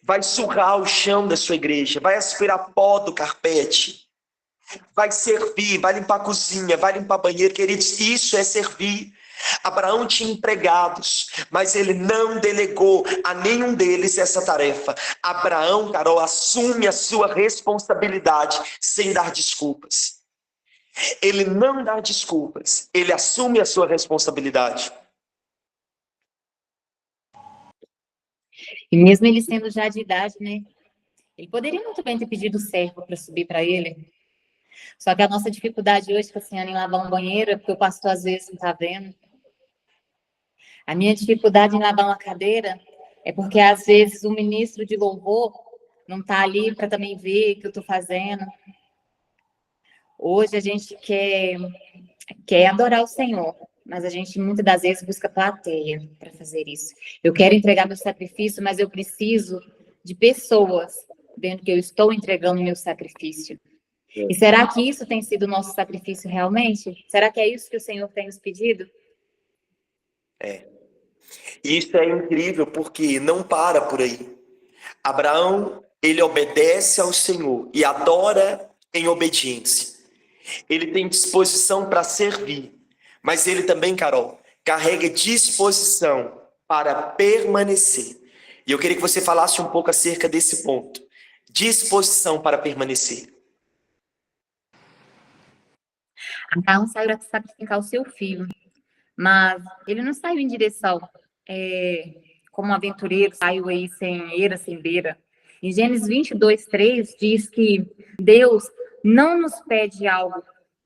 Speaker 2: Vai surrar o chão da sua igreja. Vai aspirar pó do carpete. Vai servir, vai limpar a cozinha, vai limpar banheiro. Queridos, isso é servir. Abraão tinha empregados, mas ele não delegou a nenhum deles essa tarefa. Abraão, Carol, assume a sua responsabilidade sem dar desculpas. Ele não dá desculpas, ele assume a sua responsabilidade.
Speaker 1: E mesmo ele sendo já de idade, né? Ele poderia muito bem ter pedido o servo para subir para ele. Só que a nossa dificuldade hoje, Cassiano, em lavar um banheiro, é porque o pastor às vezes não está vendo. A minha dificuldade em lavar uma cadeira é porque às vezes o ministro de louvor não está ali para também ver o que eu estou fazendo. Hoje a gente quer adorar o Senhor, mas a gente muitas das vezes busca plateia para fazer isso. Eu quero entregar meu sacrifício, mas eu preciso de pessoas vendo que eu estou entregando meu sacrifício. E será que isso tem sido o nosso sacrifício realmente? Será que é isso que o Senhor tem nos pedido?
Speaker 2: Isso é incrível porque não para por aí. Abraão, ele obedece ao Senhor e adora em obediência. Ele tem disposição para servir, mas ele também, Carol, carrega disposição para permanecer. E eu queria que você falasse um pouco acerca desse ponto. Disposição para permanecer.
Speaker 1: Abraão saiu para sacrificar o seu filho, mas ele não saiu em direção como um aventureiro, saiu aí sem eira, sem beira. Em Gênesis 22:3 diz que Deus não nos pede algo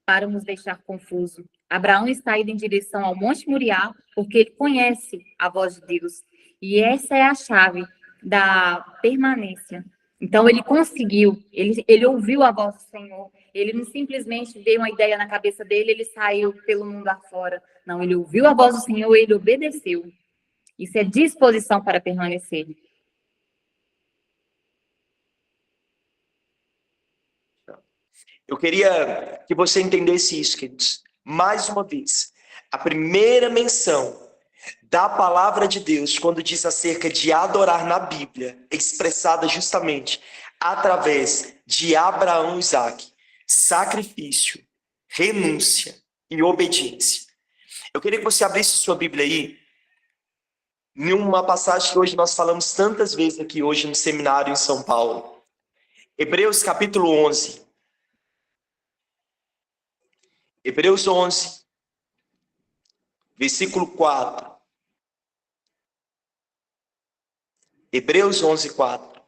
Speaker 1: para nos deixar confuso. Abraão está indo em direção ao Monte Moriá porque ele conhece a voz de Deus. E essa é a chave da permanência. Então ele conseguiu, ele ouviu a voz do Senhor. Ele não simplesmente veio uma ideia na cabeça dele, ele saiu pelo mundo afora. Não, ele ouviu a voz do Senhor, ele obedeceu. Isso é disposição para permanecer.
Speaker 2: Eu queria que você entendesse isso, queridos. Mais uma vez, a primeira menção da palavra de Deus, quando diz acerca de adorar na Bíblia, é expressada justamente através de Abraão e Isaac. Sacrifício, renúncia e obediência. Eu queria que você abrisse sua Bíblia aí, em uma passagem que hoje nós falamos tantas vezes aqui hoje no seminário em São Paulo. Hebreus capítulo 11. Hebreus 11, versículo 4. Hebreus 11, 4.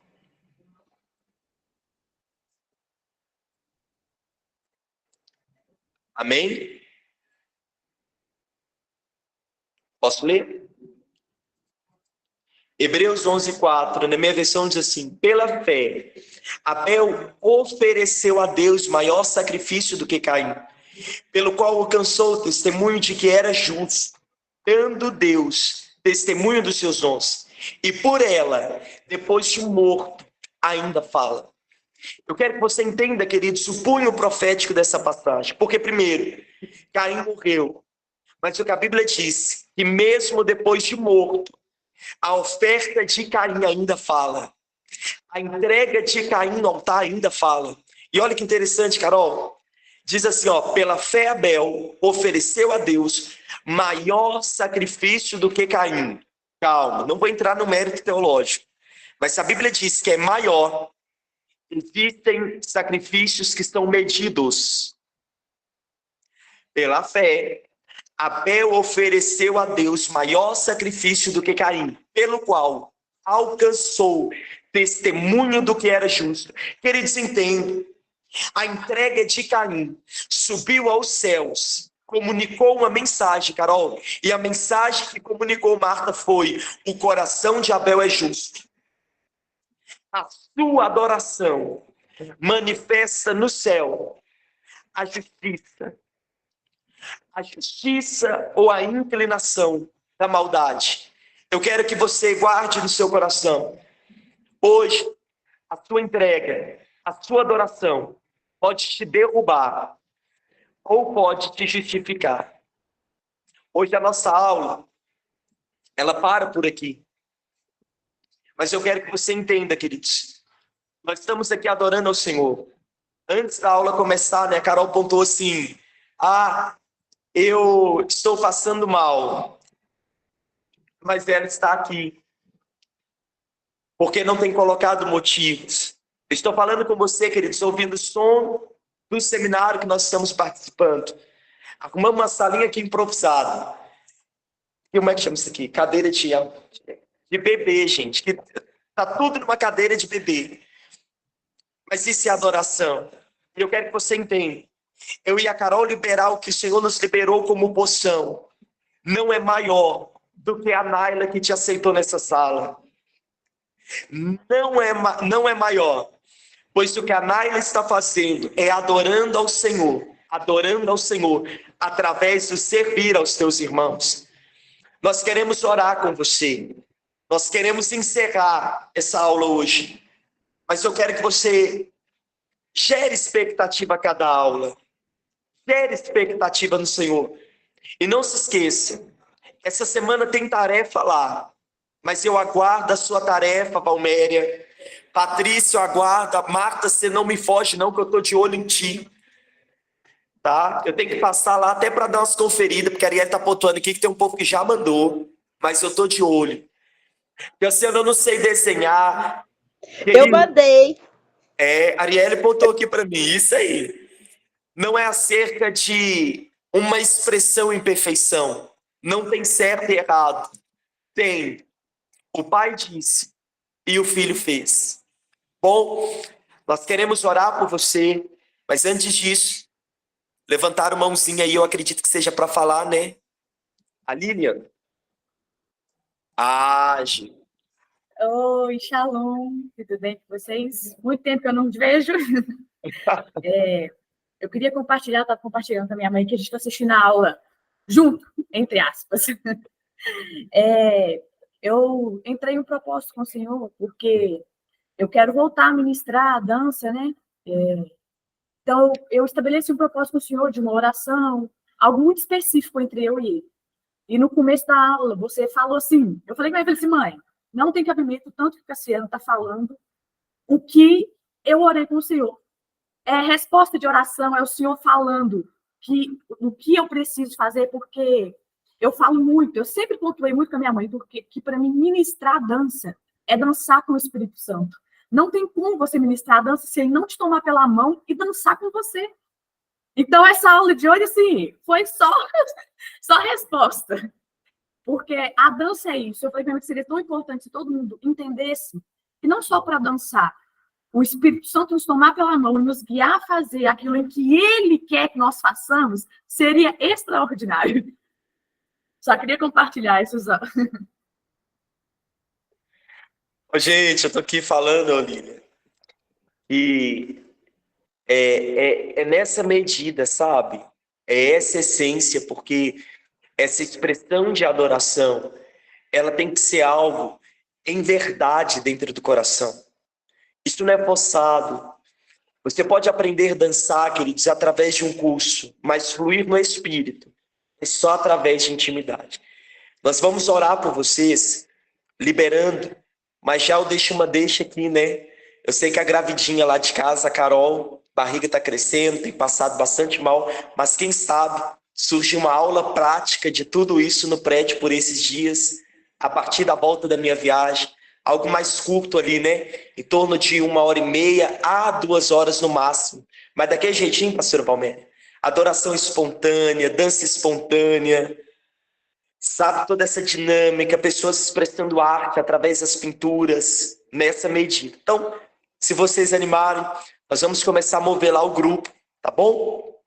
Speaker 2: Amém? Posso ler? Hebreus 11, 4, na minha versão diz assim: pela fé, Abel ofereceu a Deus maior sacrifício do que Caim, pelo qual alcançou o testemunho de que era justo, dando Deus testemunho dos seus dons. E por ela, depois de morto, ainda fala. Eu quero que você entenda, queridos, o punho profético dessa passagem. Porque, primeiro, Caim morreu. Mas o que a Bíblia diz, que mesmo depois de morto, a oferta de Caim ainda fala. A entrega de Caim no altar ainda fala. E olha que interessante, Carol. Diz assim, pela fé Abel ofereceu a Deus maior sacrifício do que Caim. Calma, não vou entrar no mérito teológico. Mas se a Bíblia diz que é maior, existem sacrifícios que são medidos. Pela fé, Abel ofereceu a Deus maior sacrifício do que Caim, pelo qual alcançou testemunho do que era justo. Queridos, entendam. A entrega de Caim subiu aos céus, comunicou uma mensagem, Carol, e a mensagem que comunicou Marta foi: o coração de Abel é justo. A sua adoração manifesta no céu a justiça. A justiça ou a inclinação da maldade. Eu quero que você guarde no seu coração. Hoje, a sua entrega, a sua adoração pode te derrubar ou pode te justificar. Hoje a nossa aula, ela para por aqui. Mas eu quero que você entenda, queridos. Nós estamos aqui adorando ao Senhor. Antes da aula começar, a Carol pontuou assim: eu estou passando mal. Mas ela está aqui porque não tem colocado motivos. Estou falando com você, queridos, ouvindo o som do seminário que nós estamos participando. Arrumamos uma salinha aqui improvisada. Como é que chama isso aqui? Cadeira de bebê, gente. Está tudo numa cadeira de bebê. Mas isso é adoração. E eu quero que você entenda. Eu e a Carol liberar o que o Senhor nos liberou como poção. Não é maior do que a Naila que te aceitou nessa sala. Não é maior. Pois o que a Naila está fazendo é adorando ao Senhor, através do servir aos teus irmãos. Nós queremos orar com você. Nós queremos encerrar essa aula hoje. Mas eu quero que você gere expectativa a cada aula. Gere expectativa no Senhor. E não se esqueça, essa semana tem tarefa lá. Mas eu aguardo a sua tarefa, Valméria. Patrícia, eu aguardo. Marta, você não me foge não, que eu estou de olho em ti. Tá? Eu tenho que passar lá até para dar umas conferidas, porque a Arielle está pontuando aqui que tem um povo que já mandou. Mas eu estou de olho. Porque assim, eu não sei desenhar.
Speaker 5: Eu mandei.
Speaker 2: A Arielle pontuou aqui para mim, isso aí. Não é acerca de uma expressão em perfeição. Não tem certo e errado. Tem. O pai disse e o filho fez. Bom, nós queremos orar por você, mas antes disso, levantaram mãozinha aí, eu acredito que seja para falar, né? A Lilian. Gi.
Speaker 6: Oi, Shalom, tudo bem com vocês? Muito tempo que eu não te vejo. Eu queria compartilhar, estava compartilhando com a minha mãe que a gente está assistindo a aula junto, entre aspas. Eu entrei em um propósito com o Senhor porque eu quero voltar a ministrar a dança, né? Então, eu estabeleci um propósito com o Senhor de uma oração, algo muito específico entre eu e ele. E no começo da aula, você falou assim, eu falei assim, mãe, não tem cabimento, tanto que o Cassiano está falando, o que eu orei com o Senhor. Resposta de oração, é o Senhor falando o que eu preciso fazer, porque eu falo muito, eu sempre pontuei muito com a minha mãe, porque que para mim ministrar a dança é dançar com o Espírito Santo. Não tem como você ministrar a dança se ele não te tomar pela mão e dançar com você. Então, essa aula de hoje, assim, foi só resposta. Porque a dança é isso. Eu falei que seria tão importante se todo mundo entendesse que não só para dançar, o Espírito Santo nos tomar pela mão e nos guiar a fazer aquilo em que ele quer que nós façamos, seria extraordinário. Só queria compartilhar isso.
Speaker 2: Gente, eu estou aqui falando, Olívia, e é nessa medida, sabe? É essa essência, porque essa expressão de adoração, ela tem que ser algo em verdade dentro do coração. Isso não é forçado. Você pode aprender a dançar, queridos, através de um curso, mas fluir no Espírito é só através de intimidade. Nós vamos orar por vocês, liberando, mas já eu deixo uma deixa aqui, né? Eu sei que a gravidinha lá de casa, a Carol, a barriga está crescendo, tem passado bastante mal, mas quem sabe surge uma aula prática de tudo isso no prédio por esses dias, a partir da volta da minha viagem. Algo mais curto ali, né? Em torno de 1h30 a 2 horas no máximo. Mas daquele jeitinho, pastora Palméria. Adoração espontânea, dança espontânea. Sabe, toda essa dinâmica, pessoas expressando arte através das pinturas, nessa medida. Então, se vocês animarem, nós vamos começar a mover lá o grupo, tá bom?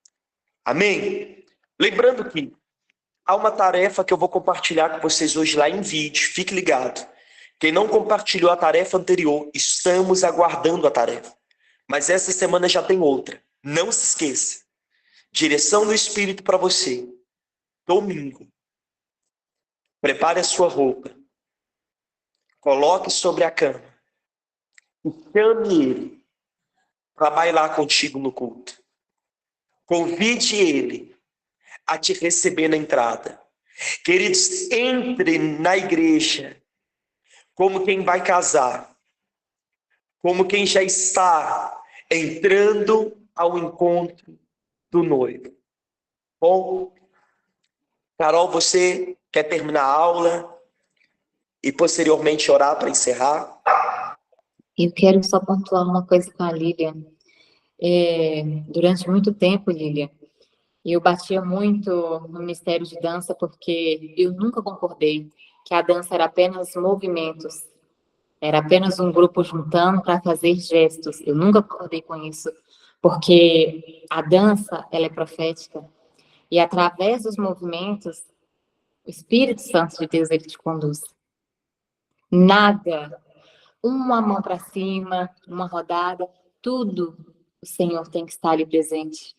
Speaker 2: Amém? Lembrando que há uma tarefa que eu vou compartilhar com vocês hoje lá em vídeo. Fique ligado. Quem não compartilhou a tarefa anterior, estamos aguardando a tarefa. Mas essa semana já tem outra. Não se esqueça. Direção do Espírito para você. Domingo. Prepare a sua roupa. Coloque sobre a cama. E chame ele para bailar contigo no culto. Convide ele a te receber na entrada. Queridos, entre na igreja como quem vai casar, como quem já está entrando ao encontro do noivo. Bom, Carol, você quer terminar a aula e posteriormente orar para encerrar?
Speaker 1: Eu quero só pontuar uma coisa com a Lilian. Durante muito tempo, Lilian, eu batia muito no mistério de dança porque eu nunca concordei que a dança era apenas movimentos, era apenas um grupo juntando para fazer gestos. Eu nunca concordei com isso, porque a dança, ela é profética, e através dos movimentos, o Espírito Santo de Deus, ele te conduz. Nada, uma mão para cima, uma rodada, tudo o Senhor tem que estar ali presente.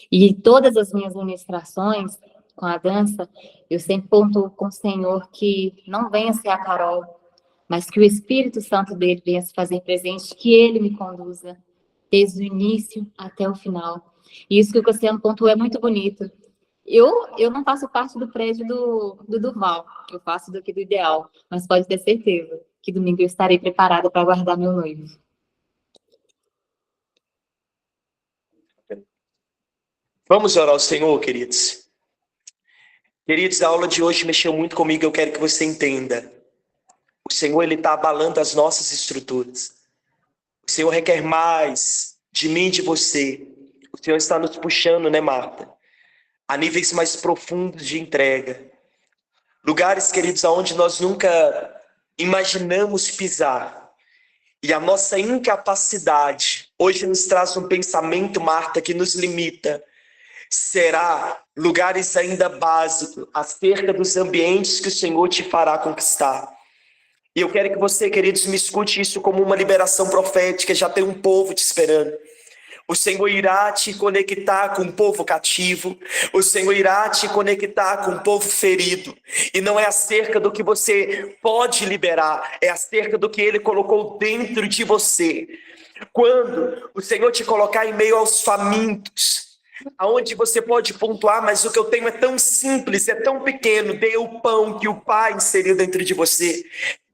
Speaker 1: E todas as minhas ministrações com a dança, eu sempre pontuo com o Senhor que não venha ser a Carol, mas que o Espírito Santo dele venha se fazer presente, que ele me conduza desde o início até o final. E isso que o Cassiano pontuou é muito bonito. Eu não faço parte do prédio do Durval, eu faço daqui do Ideal, mas pode ter certeza que domingo eu estarei preparada para aguardar meu noivo.
Speaker 2: Vamos orar ao Senhor, queridos. Queridos, a aula de hoje mexeu muito comigo, eu quero que você entenda. O Senhor, ele está abalando as nossas estruturas. O Senhor requer mais de mim e de você. O Senhor está nos puxando, né, Marta? A níveis mais profundos de entrega. Lugares, queridos, aonde nós nunca imaginamos pisar. E a nossa incapacidade hoje nos traz um pensamento, Marta, que nos limita. Será lugares ainda básicos acerca dos ambientes que o Senhor te fará conquistar. E eu quero que você, queridos, me escute isso como uma liberação profética. Já tem um povo te esperando. O Senhor irá te conectar com um povo cativo. O Senhor irá te conectar com um povo ferido. E não é acerca do que você pode liberar, é acerca do que Ele colocou dentro de você. Quando o Senhor te colocar em meio aos famintos, aonde você pode pontuar, mas o que eu tenho é tão simples, é tão pequeno, dê o pão que o Pai inseriu dentro de você.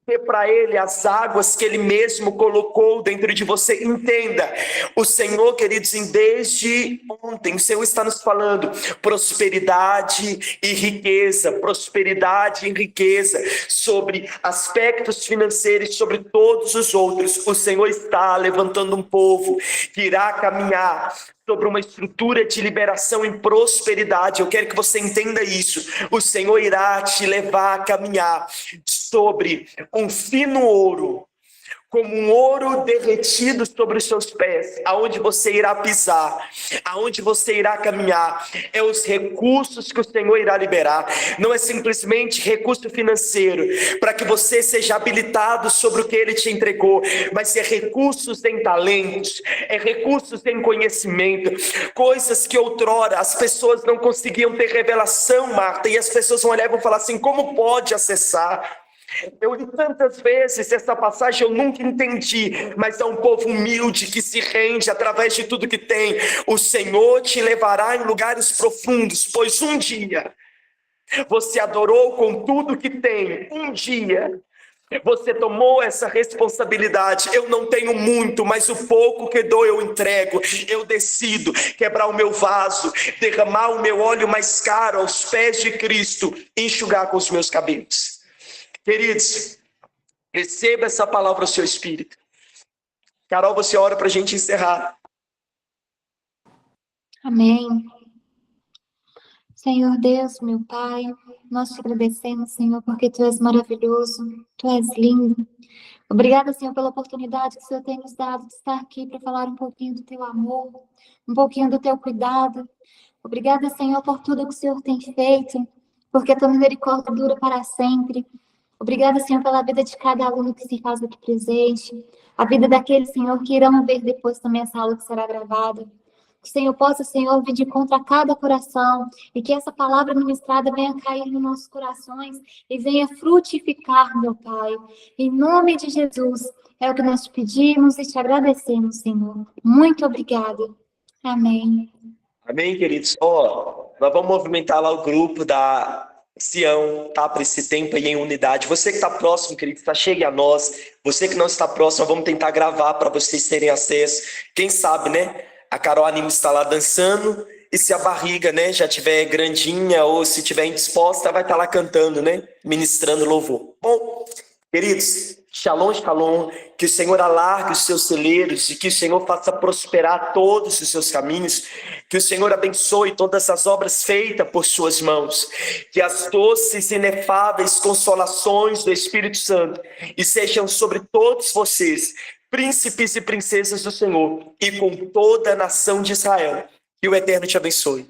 Speaker 2: Dê para Ele as águas que Ele mesmo colocou dentro de você. Entenda, o Senhor, queridos, desde ontem, o Senhor está nos falando prosperidade e riqueza, prosperidade e riqueza, sobre aspectos financeiros, sobre todos os outros. O Senhor está levantando um povo que irá caminhar sobre uma estrutura de liberação em prosperidade. Eu quero que você entenda isso. O Senhor irá te levar a caminhar sobre um fino ouro, como um ouro derretido sobre os seus pés, aonde você irá pisar, aonde você irá caminhar, é os recursos que o Senhor irá liberar. Não é simplesmente recurso financeiro, para que você seja habilitado sobre o que Ele te entregou, mas é recursos em talentos, é recursos em conhecimento, coisas que outrora as pessoas não conseguiam ter revelação, Marta, e as pessoas vão olhar e vão falar assim, como pode acessar? Eu li tantas vezes essa passagem, eu nunca entendi, mas é um povo humilde que se rende através de tudo que tem. O Senhor te levará em lugares profundos, pois um dia você adorou com tudo que tem. Um dia você tomou essa responsabilidade. Eu não tenho muito, mas o pouco que dou eu entrego. Eu decido quebrar o meu vaso, derramar o meu óleo mais caro aos pés de Cristo e enxugar com os meus cabelos. Queridos, receba essa palavra ao seu espírito. Carol, você ora para a gente encerrar.
Speaker 1: Amém. Senhor Deus, meu Pai, nós te agradecemos, Senhor, porque Tu és maravilhoso, Tu és lindo. Obrigada, Senhor, pela oportunidade que o Senhor tem nos dado de estar aqui para falar um pouquinho do Teu amor, um pouquinho do Teu cuidado. Obrigada, Senhor, por tudo que o Senhor tem feito, porque a Tua misericórdia dura para sempre. Obrigada, Senhor, pela vida de cada aluno que se faz aqui presente, a vida daqueles, Senhor, que irão ver depois também essa aula que será gravada. Que o Senhor possa, Senhor, vir de contra a cada coração e que essa palavra ministrada venha cair nos nossos corações e venha frutificar, meu Pai. Em nome de Jesus, é o que nós te pedimos e te agradecemos, Senhor. Muito obrigada. Amém.
Speaker 2: Amém, queridos? Nós vamos movimentar lá o grupo da Sião, tá? Para esse tempo aí em unidade. Você que está próximo, querido, chegue a nós. Você que não está próximo, nós vamos tentar gravar para vocês terem acesso. Quem sabe, né? A Carol Anima está lá dançando, e se a barriga, né, já tiver grandinha ou se tiver indisposta, vai estar lá cantando, né, ministrando louvor. Bom, queridos, shalom, shalom, que o Senhor alargue os seus celeiros e que o Senhor faça prosperar todos os seus caminhos, que o Senhor abençoe todas as obras feitas por suas mãos, que as doces e inefáveis consolações do Espírito Santo e sejam sobre todos vocês, príncipes e princesas do Senhor, e com toda a nação de Israel. Que o Eterno te abençoe.